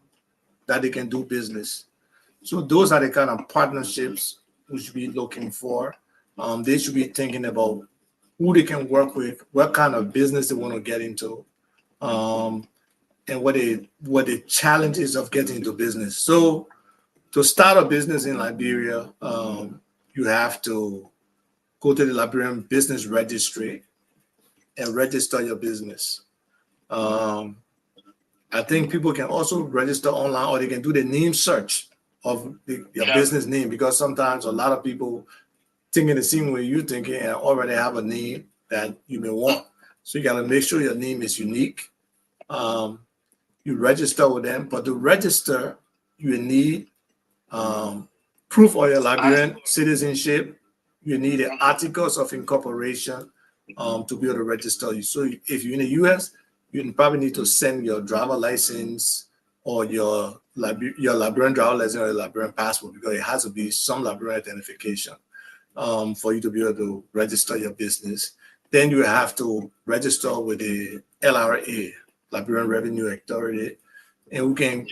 S1: that they can do business. So those are the kind of partnerships we should be looking for. They should be thinking about who they can work with, what kind of business they want to get into, and what the challenges of getting into business. So to start a business in Liberia, you have to go to the Liberian Business Registry and register your business. I think people can also register online, or they can do the name search of your business name, because sometimes a lot of people thinking the same way you're thinking and already have a name that you may want. So you got to make sure your name is unique. You register with them, but to register, you need proof of your Liberian citizenship. You need the articles of incorporation to be able to register you. So if you're in the US, you probably need to send your driver license or your Liberian driver license or your Liberian passport, because it has to be some Liberian identification for you to be able to register your business. Then you have to register with the LRA, Liberian Revenue Authority, and we can,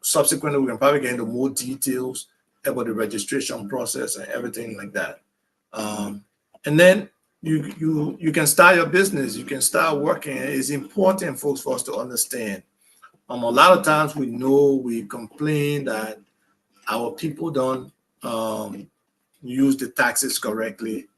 S1: subsequently we can probably get into more details about the registration process and everything like that. And then you can start your business, you can start working. It's important, folks, for us to understand. A lot of times we complain that our people don't use the taxes correctly,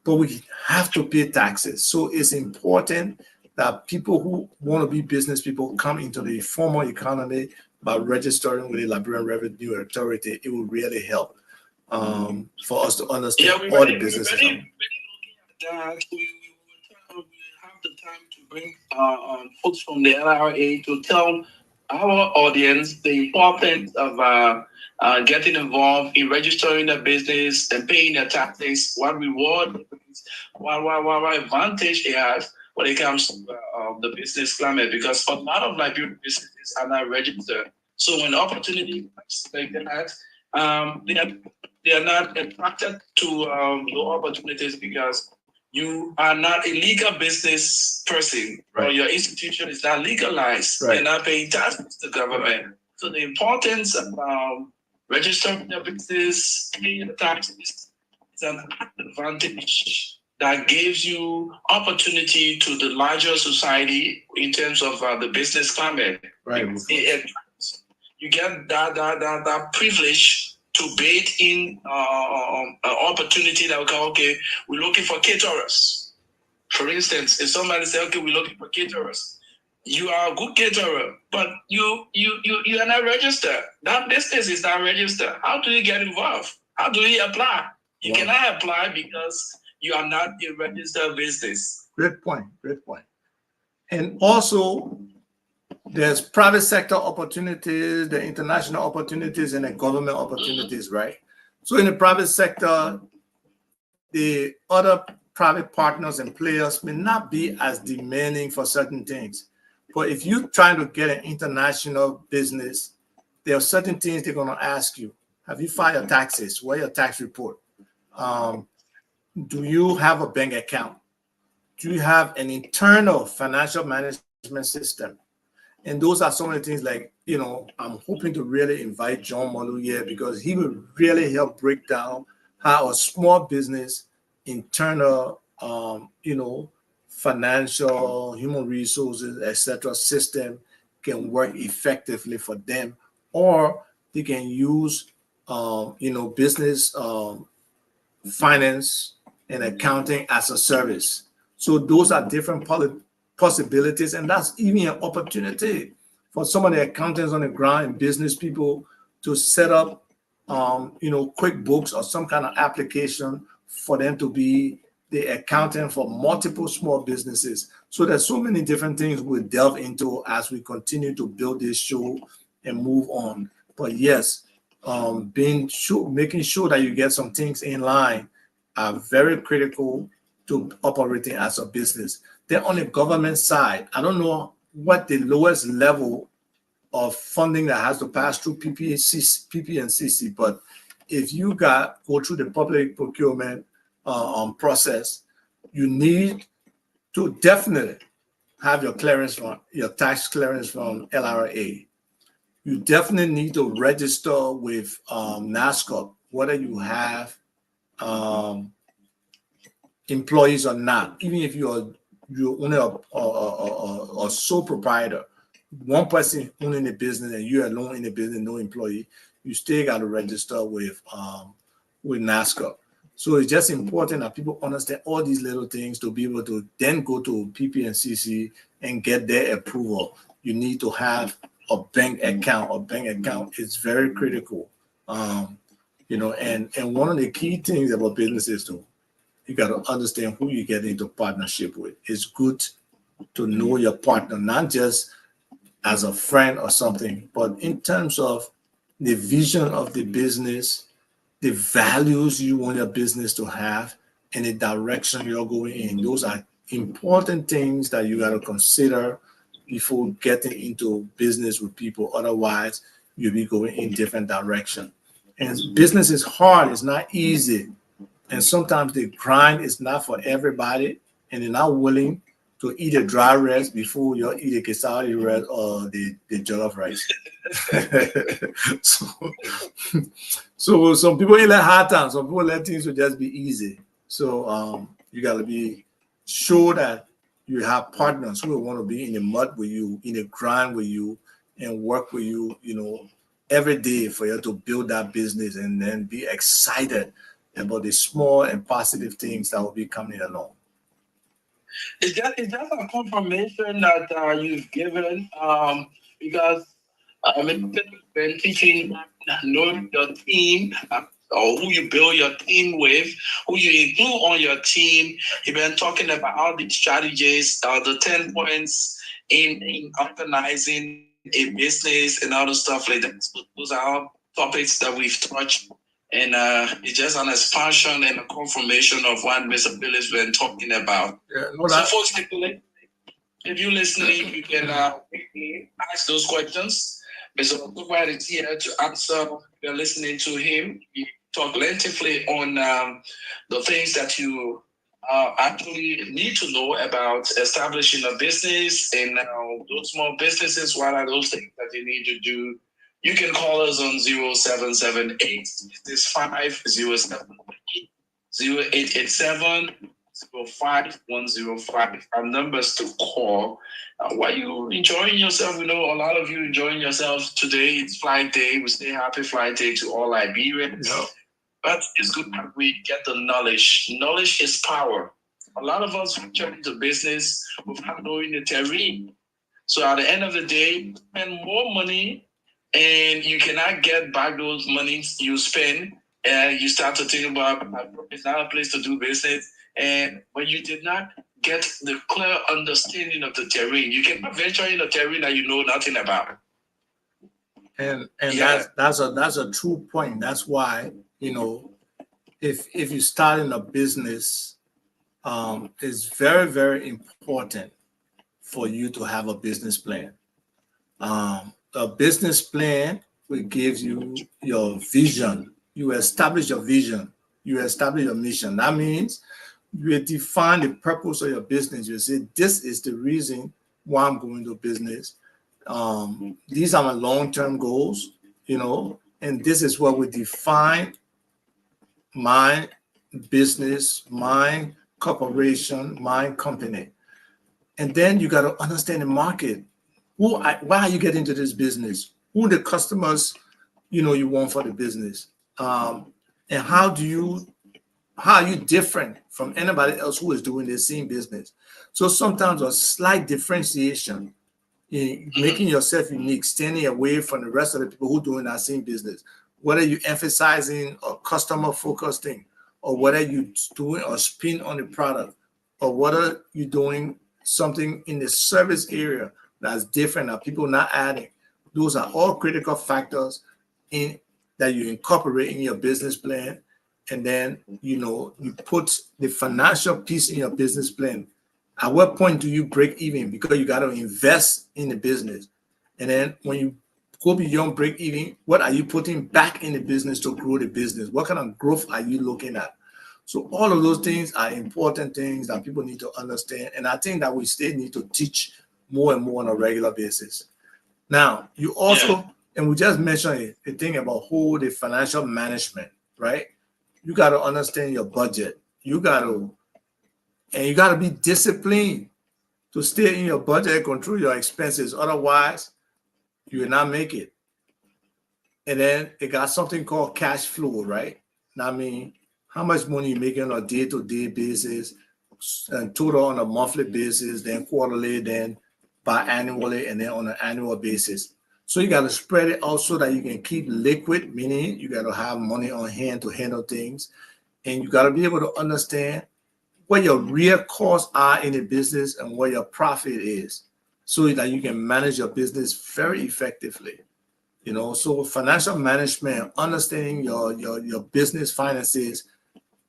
S1: but we have to pay taxes. So it's important that people who want to be business people come into the formal economy by registering with the Liberian Revenue Authority. It will really help for us to understand all the businesses.
S2: We have the time to bring folks from the LRA to tell our audience the importance of getting involved in registering their business and paying their taxes, what reward, what advantage they have when it comes to the business climate, because a lot of Liberian businesses are not registered. So when opportunity comes like that, they are not attracted to the opportunities because you are not a legal business person, right, or your institution is not legalized. Right. You're not paying taxes to the government. So the importance of registering your business, paying the taxes, is an advantage that gives you opportunity to the larger society in terms of the business climate. Right. You get that privilege to bait in an opportunity that we go, okay, we're looking for caterers. For instance, if somebody say, okay, we're looking for caterers, you are a good caterer, but you are not registered. That business is not registered. How do you get involved? How do you apply? You cannot apply because you are not a registered business.
S1: Great point. Great point. And also, there's private sector opportunities, the international opportunities, and the government opportunities, right? So in the private sector, the other private partners and players may not be as demanding for certain things. But if you're trying to get an international business, there are certain things they're going to ask you. Have you filed your taxes? Where's your tax report? Do you have a bank account? Do you have an internal financial management system? And those are some of the things like, I'm hoping to really invite John Molu here because he will really help break down how a small business internal, financial, human resources, etc. system can work effectively for them, or they can use, business finance and accounting as a service. So those are different possibilities, and that's even an opportunity for some of the accountants on the ground and business people to set up, QuickBooks or some kind of application for them to be the accountant for multiple small businesses. So there's so many different things we'll delve into as we continue to build this show and move on. But yes, making sure that you get some things in line are very critical to operating as a business. Then on the government side, I don't know what the lowest level of funding that has to pass through PP&CC, but if you go through the public procurement process, you need to definitely have your tax clearance from LRA. You definitely need to register with NASCOP, whether you have employees or not. Even if you're only a sole proprietor, one person owning the business and you alone in the business, no employee, you still got to register with NASCOP. So it's just important that people understand all these little things to be able to then go to PP&CC and get their approval. You need to have a bank account. A bank account is very critical. And one of the key things about business is you got to understand who you get into partnership with. It's good to know your partner, not just as a friend or something, but in terms of the vision of the business, the values you want your business to have, and the direction you're going in. Those are important things that you got to consider before getting into business with people. Otherwise, you'll be going in different direction. And business is hard. It's not easy. And sometimes the grind is not for everybody, and they're not willing to eat a dry rice before you eat a quesadilla rice or the jollof rice. So some people ain't let hard times. Some people let things to just be easy. So you got to be sure that you have partners who want to be in the mud with you, in the grind with you, and work with you, every day for you to build that business and then be excited about the small and positive things that will be coming along.
S2: Is that a confirmation that you've given? Because when teaching, know your team, or who you build your team with, who you include on your team. You've been talking about all the strategies, the 10 points in organizing a business and other stuff like that. Those are all topics that we've touched. And it's just an expansion and a confirmation of what Mr. Bill has been talking about. So, folks, if you're listening, you can ask those questions. Mr. Otukwa is here to answer. You're listening to him. He talk lengthily on the things that you actually need to know about establishing a business and those small businesses. What are those things that you need to do? You can call us on 0778 0507 0887 05-105. Our numbers to call. While you enjoying yourself, we know a lot of you enjoying yourself today. It's Flight Day. We say happy Flight Day to all Liberians.
S1: Yep.
S2: But it's good that we get the knowledge. Knowledge is power. A lot of us venture into business without knowing the terrain. So at the end of the day, spend more money and you cannot get back those monies you spend. And you start to think about it's not a place to do business. And when you did not get the clear understanding of the terrain, you cannot venture in a terrain that you know nothing about.
S1: And
S2: Yeah.
S1: that's a true point. That's why, you know, if you start in a business, it's very, very important for you to have a business plan. A business plan will give you your vision. You establish your vision. You establish your mission. That means you define the purpose of your business. You say, this is the reason why I'm going to business. These are my long-term goals, you know, and this is what we define my business, my corporation, my company. And then you got to understand the market. Why are you getting into this business? Who the customers, you know, you want for the business? And how are you different from anybody else who is doing the same business? So sometimes a slight differentiation in making yourself unique, standing away from the rest of the people who are doing that same business, whether you're emphasizing a customer focused thing, or whether you're doing a spin on the product, or whether you're doing something in the service area that's different that people not adding. Those are all critical factors in that you incorporate in your business plan. And then, you know, you put the financial piece in your business plan. At what point do you break even? Because you got to invest in the business. And then when you go beyond break even, what are you putting back in the business to grow the business? What kind of growth are you looking at? So all of those things are important things that people need to understand. And I think that we still need to teach more and more on a regular basis. Now, you also, and we just mentioned it, the thing about whole the financial management, right? You got to understand your budget. You got to be disciplined to stay in your budget and control your expenses. Otherwise, you will not make it. And then it got something called cash flow, right? I mean, how much money you making on a day-to-day basis, and total on a monthly basis, then quarterly, then biannually, and then on an annual basis. So you got to spread it out so that you can keep liquid, meaning you got to have money on hand to handle things. And you got to be able to understand what your real costs are in the business and what your profit is, so that you can manage your business very effectively. You know, so financial management, understanding your business finances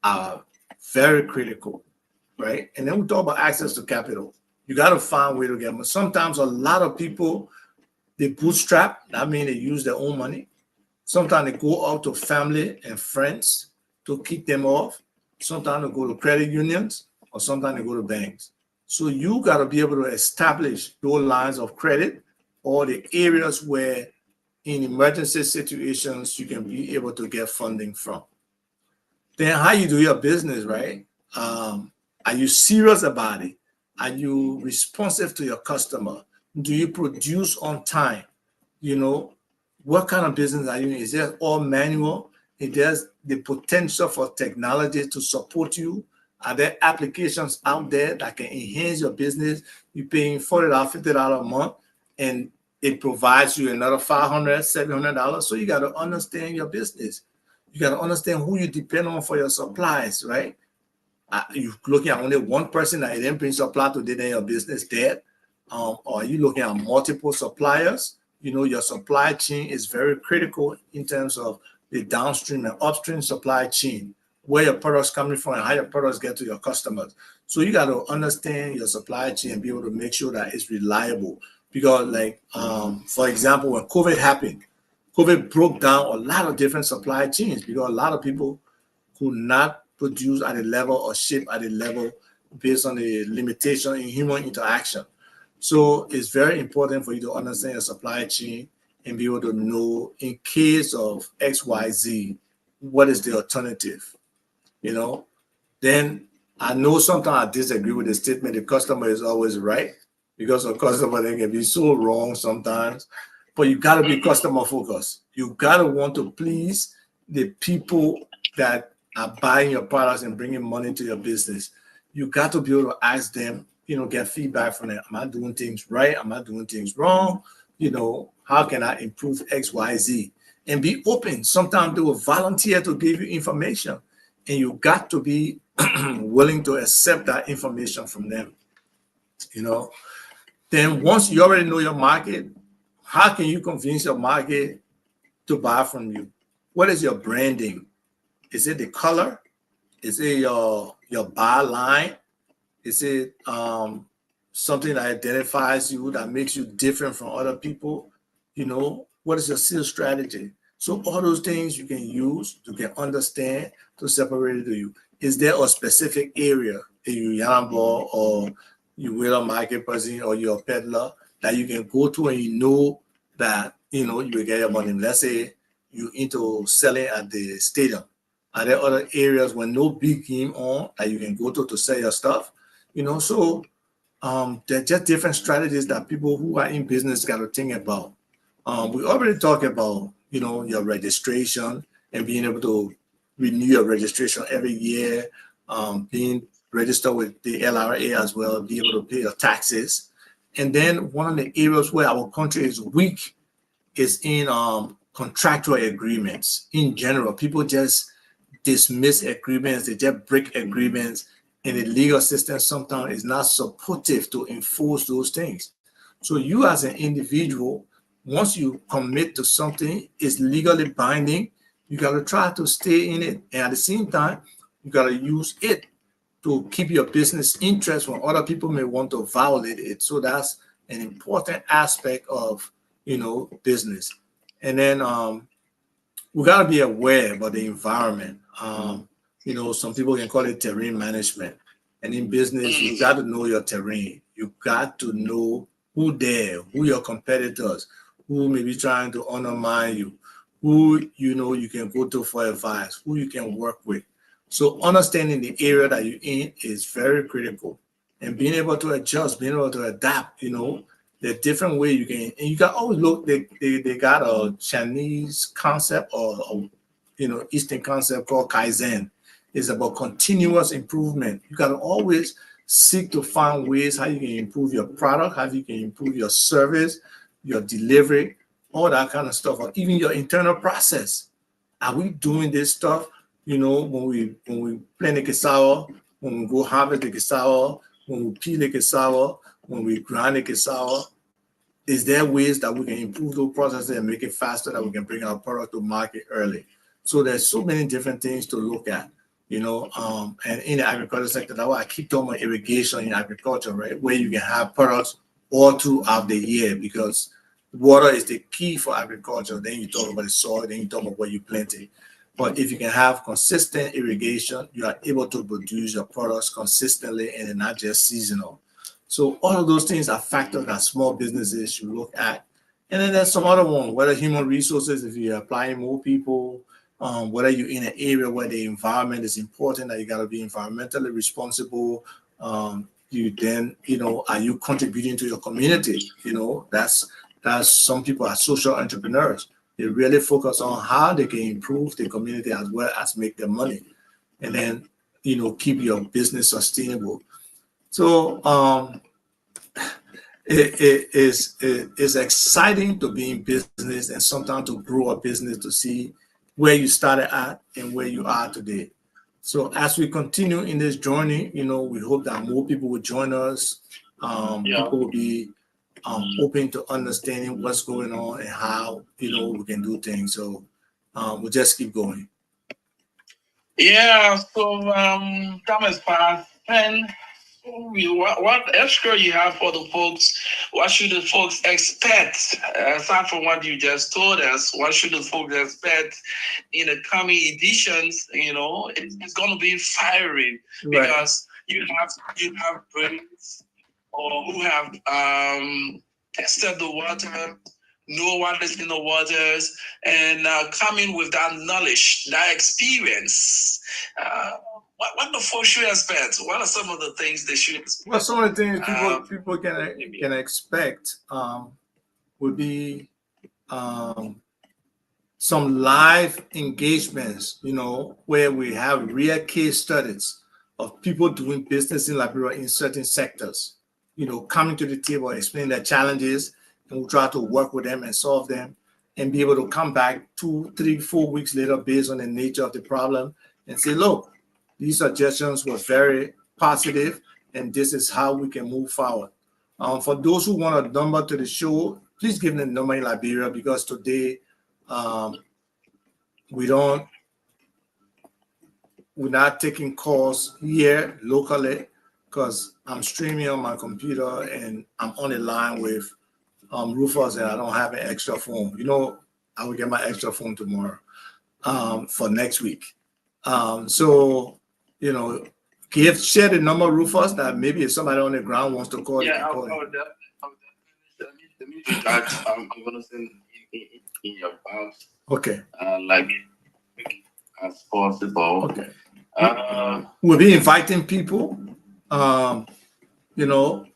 S1: are very critical, right? And then we talk about access to capital. You got to find a way to get money. Sometimes a lot of people, they bootstrap. That means they use their own money. Sometimes they go out to family and friends to keep them off. Sometimes they go to credit unions, or sometimes they go to banks. So you got to be able to establish those lines of credit, or the areas where in emergency situations you can be able to get funding from. Then how you do your business, right? Are you serious about it? Are you responsive to your customer? Do you produce on time? You know, what kind of business are you in? Is it all manual? Is there the potential for technology to support you? Are there applications out there that can enhance your business? You're paying $40, $50 a month, and it provides you another $500, $700. So you got to understand your business. You got to understand who you depend on for your supplies, right? You're looking at only one person that then brings supply to then your business dead. Or are you looking at multiple suppliers? You know, your supply chain is very critical in terms of the downstream and upstream supply chain, where your products coming from and how your products get to your customers. So you got to understand your supply chain and be able to make sure that it's reliable. Because, like, for example, when COVID happened, COVID broke down a lot of different supply chains because a lot of people could not produce at a level or ship at a level based on the limitation in human interaction. So it's very important for you to understand your supply chain and be able to know, in case of XYZ, what is the alternative, you know? Then I know sometimes I disagree with the statement, the customer is always right, because a customer, they can be so wrong sometimes. But you got to be customer focused. You got to want to please the people that are buying your products and bringing money to your business. You got to be able to ask them, get feedback from them. Am I doing things right? Am I doing things wrong? How can I improve X, Y, Z? And be open. Sometimes they will volunteer to give you information, and you got to be willing to accept that information from them. Then once you already know your market, how can you convince your market to buy from you? What is your branding? Is it the color? Is it your buy line? Is it something that identifies you, that makes you different from other people? What is your sales strategy? So all those things you can use, you can understand to separate it to you. Is there a specific area in your Yanbo or you will a market person or you're a peddler that you can go to and that you will get your money? Let's say you into selling at the stadium. Are there other areas where no big game on that you can go to sell your stuff? So there are just different strategies that people who are in business got to think about. We already talked about, your registration and being able to renew your registration every year, being registered with the LRA as well, be able to pay your taxes. And then one of the areas where our country is weak is in contractual agreements. In general, people just dismiss agreements, they just break agreements, and the legal system sometimes is not supportive to enforce those things. So you as an individual, once you commit to something, it's legally binding, you got to try to stay in it. And at the same time, you got to use it to keep your business interest when other people may want to violate it. So that's an important aspect of, business. And then we got to be aware about the environment. Some people can call it terrain management. And in business, you got to know your terrain. You got to know who your competitors, who may be trying to undermine you, who you can go to for advice, who you can work with. So understanding the area that you're in is very critical. And being able to adjust, being able to adapt, the different way you can, and you can always look, they got a Chinese concept or Eastern concept called Kaizen. It's about continuous improvement. You got to always seek to find ways how you can improve your product, how you can improve your service, your delivery, all that kind of stuff, or even your internal process. Are we doing this stuff? When we plant the cassava, when we go harvest the cassava, when we peel the cassava, when we grind the cassava, is there ways that we can improve those processes and make it faster, that we can bring our product to market early? So there's so many different things to look at, and in the agriculture sector, that's why I keep talking about irrigation in agriculture, right? Where you can have products all throughout the year, because water is the key for agriculture. Then you talk about the soil, then you talk about where you plant it. But if you can have consistent irrigation, you are able to produce your products consistently and not just seasonal. So all of those things are factors that small businesses should look at. And then there's some other one, whether human resources, if you're applying more people, whether you're in an area where the environment is important, that you got to be environmentally responsible. You then, are you contributing to your community? That's some people are social entrepreneurs. They really focus on how they can improve the community as well as make their money, and then keep your business sustainable. So it's exciting to be in business and sometimes to grow a business, to see where you started at and where you are today. So as we continue in this journey, we hope that more people will join us. People will be open to understanding what's going on and how we can do things. So we'll just keep going.
S2: Yeah. So time has passed, and what extra you have for the folks? What should the folks expect aside from what you just told us? What should the folks expect in the coming editions? It's going to be firing,
S1: Right.
S2: because you have brains or who have tested the water, know what is in the waters, and coming with that knowledge, that experience. what the folks should expect? What are some of the things they should expect?
S1: Well, some of the things people can expect would be some live engagements, where we have real case studies of people doing business in Liberia in certain sectors, coming to the table, explain their challenges, and we'll try to work with them and solve them and be able to come back 2, 3, 4 weeks later based on the nature of the problem and say, look, these suggestions were very positive and this is how we can move forward. For those who want a number to the show, please give them the number in Liberia, because today we're not taking calls here locally because I'm streaming on my computer and I'm on the line with Rufus, and I don't have an extra phone. I will get my extra phone tomorrow for next week. So, share the number, Rufus, that maybe if somebody on the ground wants to call,
S3: yeah, I'll definitely. I'm gonna send in your box.
S1: Okay.
S3: Like as possible.
S1: Okay. We'll be inviting people.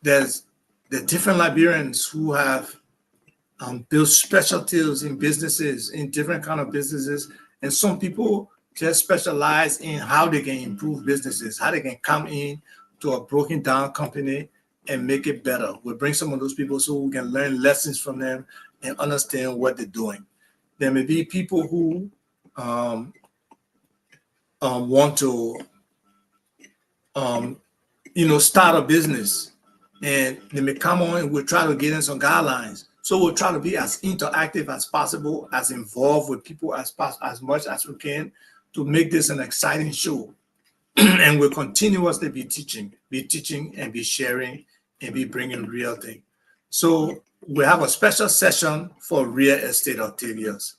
S1: There's the different Liberians who have built specialties in businesses, in different kind of businesses, and some people just specialize in how they can improve businesses, how they can come in to a broken down company and make it better. We'll bring some of those people so we can learn lessons from them and understand what they're doing. There may be people who want to, start a business, and they may come on and we'll try to get in some guidelines. So we'll try to be as interactive as possible, as involved with people as much as we can to make this an exciting show. And we'll continuously be teaching and be sharing and be bringing real things. So we have a special session for real estate, Octavius.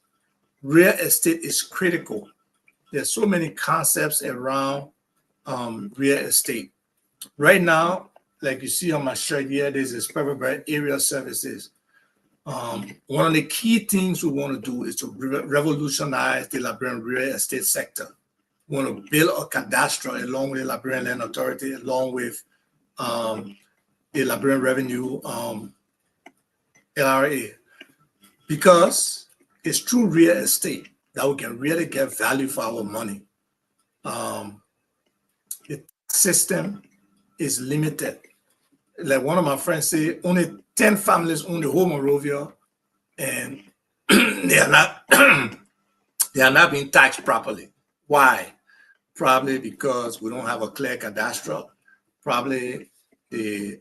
S1: Real estate is critical. There's so many concepts around real estate. Right now, like you see on my shirt here, there's this Purple Bird Area Services. One of the key things we want to do is to revolutionize the Liberian real estate sector. We want to build a cadastre along with the Liberian Land Authority, along with the Liberian Revenue LRA, because it's through real estate that we can really get value for our money. The system is limited. Like one of my friends say, only 10 families own the whole Monrovia, and they are not being taxed properly. Why? Probably because we don't have a clear cadastre. Probably the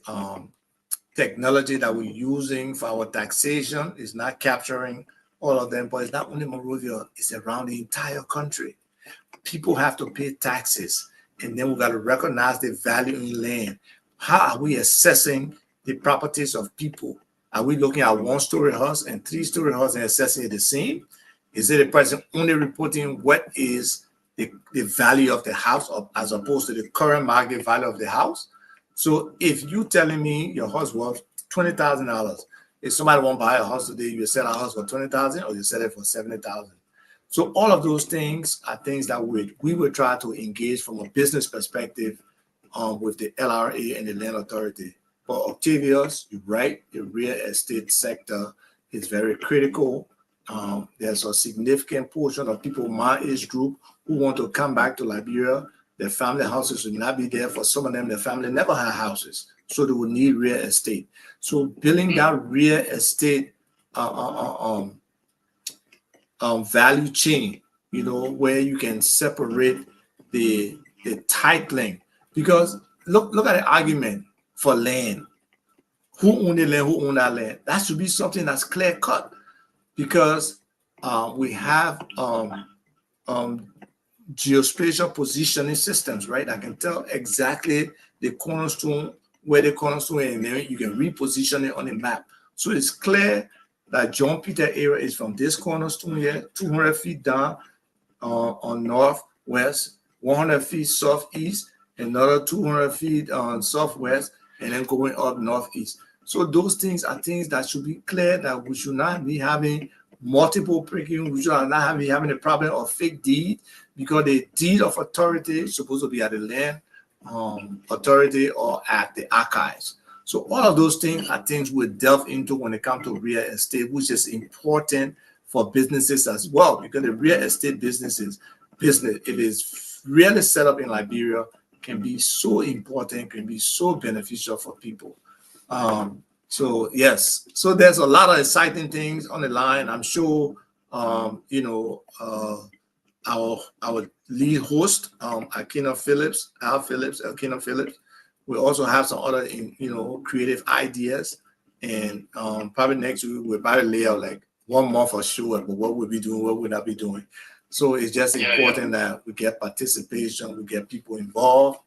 S1: technology that we're using for our taxation is not capturing all of them, but it's not only Monrovia, it's around the entire country. People have to pay taxes, and then we got to recognize the value in land. How are we assessing the properties of people? Are we looking at one-story house and three-story house and assessing it the same? Is it a person only reporting what is the value of the house as opposed to the current market value of the house? So if you telling me your house worth $20,000, if somebody want to buy a house today, you sell a house for $20,000 or you sell it for $70,000. So all of those things are things that we would try to engage from a business perspective with the LRA and the Land Authority. But Octavius, you're right, the real estate sector is very critical. There's a significant portion of people my age group who want to come back to Liberia. Their family houses will not be there. For some of them, their family never had houses, so they will need real estate. So building that real estate value chain, where you can separate the titling. Because look at the argument for land. Who own the land? Who own that land? That should be something that's clear cut, because we have geospatial positioning systems, right? I can tell exactly the cornerstone, where the cornerstone is, and then you can reposition it on the map. So it's clear that John Peter area is from this cornerstone here, 200 feet down on northwest, 100 feet southeast, another 200 feet on southwest, and then going up northeast. So those things are things that should be clear, that we should not be having multiple breaking rules are not having a problem of fake deed, because the deed of authority is supposed to be at the land authority or at the archives. So all of those things are things we delve into when it comes to real estate, which is important for businesses as well, because the real estate business, if it's really set up in Liberia, can be so important, can be so beneficial for people. So yes, so there's a lot of exciting things on the line. I'm sure our lead host, Akina Phillips, Akina Phillips. We also have some other, creative ideas, and probably next week we'll probably lay out like 1 month for sure, but what we'll be doing, what we'll not be doing. So it's just important that we get participation, we get people involved,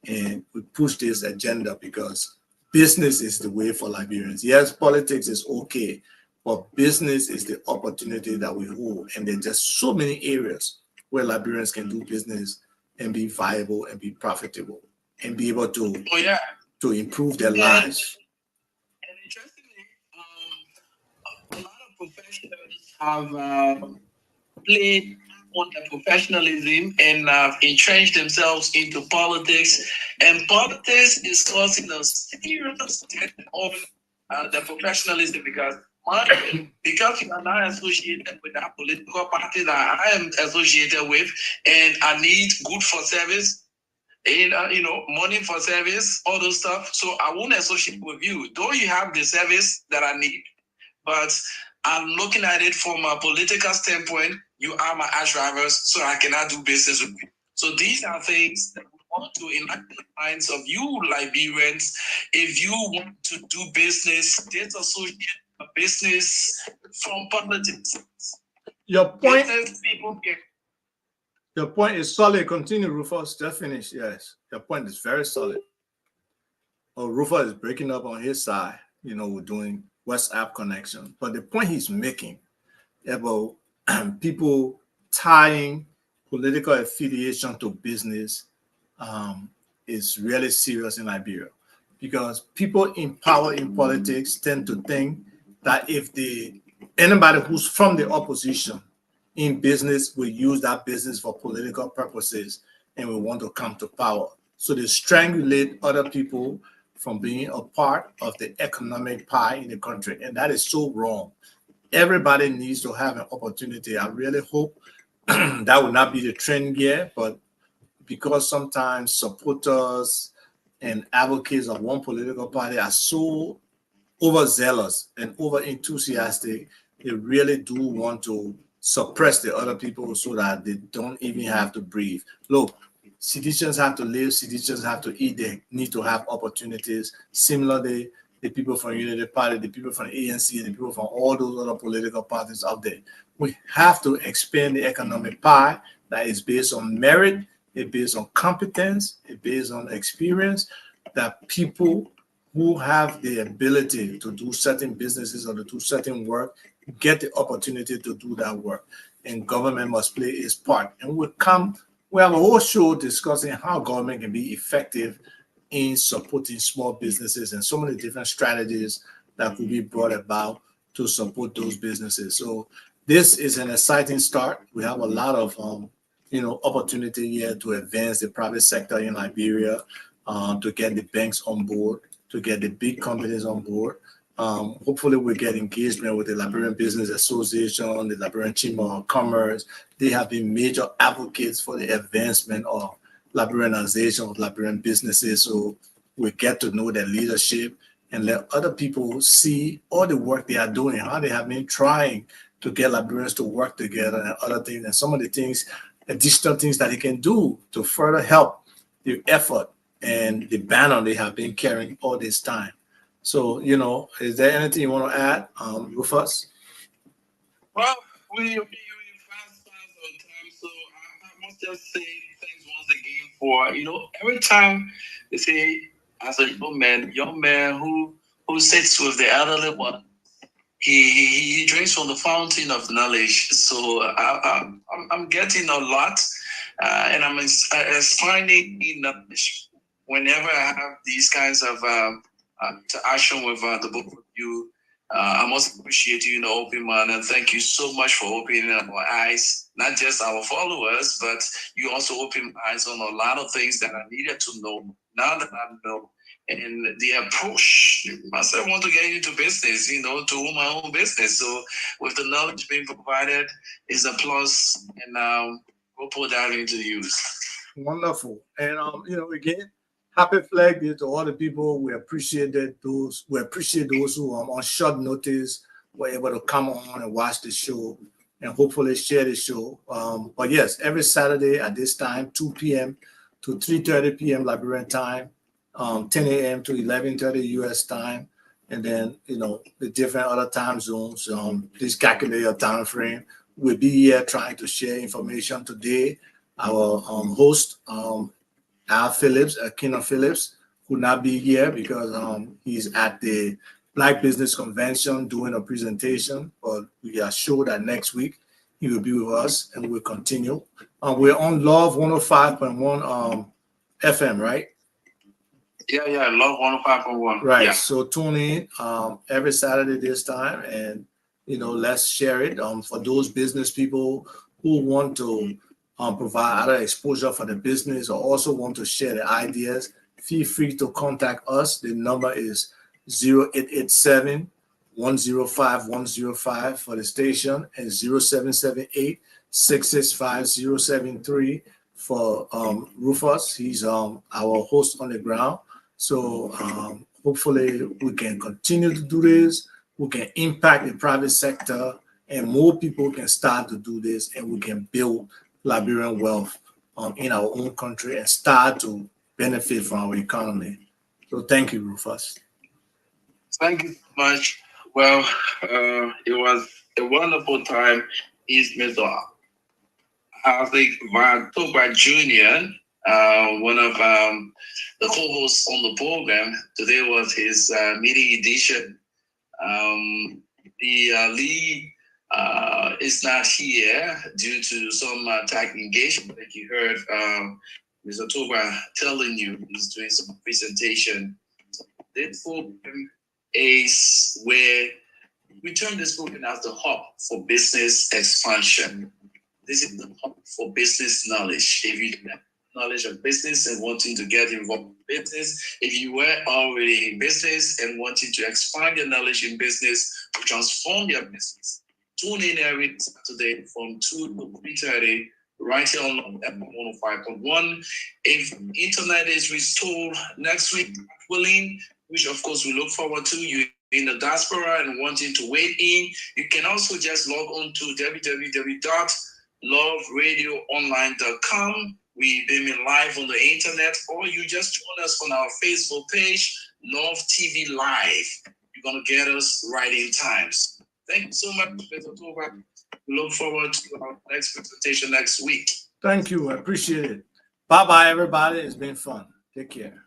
S1: and we push this agenda, because business is the way for Liberians. Yes, politics is okay, but business is the opportunity that we hold, and there's just so many areas where Liberians can do business and be viable and be profitable and be able to improve their lives.
S3: And interestingly, a lot of professionals have played on their professionalism and entrenched themselves into politics. And politics is causing a serious hit on their professionalism, because you are not associated with that political party that I am associated with, and I need good for service, and money for service, all those stuff. So I won't associate with you, though you have the service that I need. But I'm looking at it from a political standpoint. You are my arch rivals, so I cannot do business with you. So these are things that we want to enact in the minds of you Liberians. If you want to do business, disassociate business from politics.
S1: Your point.
S3: Business people get.
S1: Your point is solid. Continue, Rufus. Just finish. Yes, your point is very solid. Oh, Rufus is breaking up on his side. We're doing WhatsApp connection, but the point he's making about people tying political affiliation to business is really serious in Liberia, because people in power in politics tend to think that if anybody who's from the opposition in business will use that business for political purposes and will want to come to power. So they strangulate other people from being a part of the economic pie in the country. And that is so wrong. Everybody needs to have an opportunity. I really hope that will not be the trend here, but because sometimes supporters and advocates of one political party are so overzealous and over enthusiastic, they really do want to suppress the other people so that they don't even have to breathe. Look, citizens have to live, citizens have to eat, they need to have opportunities. Similarly, the people from Unity Party, the people from the ANC, the people from all those other political parties out there, we have to expand the economic pie that is based on merit, it's based on competence, it's based on experience, that people who have the ability to do certain businesses or to do certain work get the opportunity to do that work. And government must play its part. And we have a whole show discussing how government can be effective in supporting small businesses and so many different strategies that could be brought about to support those businesses. So this is an exciting start. We have a lot of opportunity here to advance the private sector in Liberia, to get the banks on board, to get the big companies on board. Hopefully we'll get engagement with the Liberian Business Association, the Liberian Chamber of Commerce. They have been major advocates for the advancement of Liberianization of Liberian businesses. So we get to know their leadership and let other people see all the work they are doing, how they have been trying to get Liberians to work together and other things, and some of the things, additional things that they can do to further help the effort and the banner they have been carrying all this time. So, is there anything you want to add, Rufus?
S3: Well, we fast on time, so I must just say thanks once again for, every time they say, as a young man who sits with the elderly one, he drinks from the fountain of knowledge. So I'm getting a lot, and I'm finding knowledge whenever I have these kinds of interaction with the both of you.
S2: I must appreciate you, open man, and thank you so much for opening up our eyes, not just our followers, but you also open my eyes on a lot of things that I needed to know now that I know. And the approach, myself want to get into business, to own my own business. So with the knowledge being provided is a plus, and we'll put that into use.
S1: Wonderful. And again, happy Flag Day to all the people. We appreciate those who on short notice were able to come on and watch the show and hopefully share the show. But yes, every Saturday at this time, 2 p.m. to 3:30 p.m. Liberian time, 10 a.m. to 11:30 U.S. time, and then the different other time zones. Please calculate your time frame. We'll be here trying to share information today. Our host, Al Phillips, Keenan Phillips, could not be here because he's at the Black Business Convention doing a presentation. But we are sure that next week he will be with us and we'll continue. We're on Love 105.1 FM, right?
S2: Yeah, Love 105.1.
S1: Right.
S2: Yeah.
S1: So tune in every Saturday this time, and let's share it. For those business people who want to provide other exposure for the business or also want to share the ideas, feel free to contact us. The number is 0887-105-105 for the station and 0778-665-073 for Rufus. He's our host on the ground. So hopefully we can continue to do this. We can impact the private sector and more people can start to do this, and we can build Liberian wealth in our own country and start to benefit from our economy. So thank you, Rufus.
S2: Thank you so much. Well, it was a wonderful time. He's Mr. Toba Jr., one of the co-hosts on the program. Today was his meeting edition. The lead is not here due to some tech engagement. Like you heard Mr. Toba telling you, he's doing some presentation. This program is where we turn this program as the hub for business expansion. This is the hub for business knowledge. If you have knowledge of business and wanting to get involved in business, if you were already in business and wanting to expand your knowledge in business to transform your business, tune in every Saturday from 2 to 3:30 right here on FM 105.1. If internet is restored next week, willing, which of course we look forward to, you in the diaspora and wanting to weigh in, you can also just log on to www.loveradioonline.com. We beam live on the internet, or you just join us on our Facebook page, Love TV Live. You're going to get us right in times. Thank you so much, Mr. Toba. We look forward to our next presentation next week.
S1: Thank you. I appreciate it. Bye-bye, everybody. It's been fun. Take care.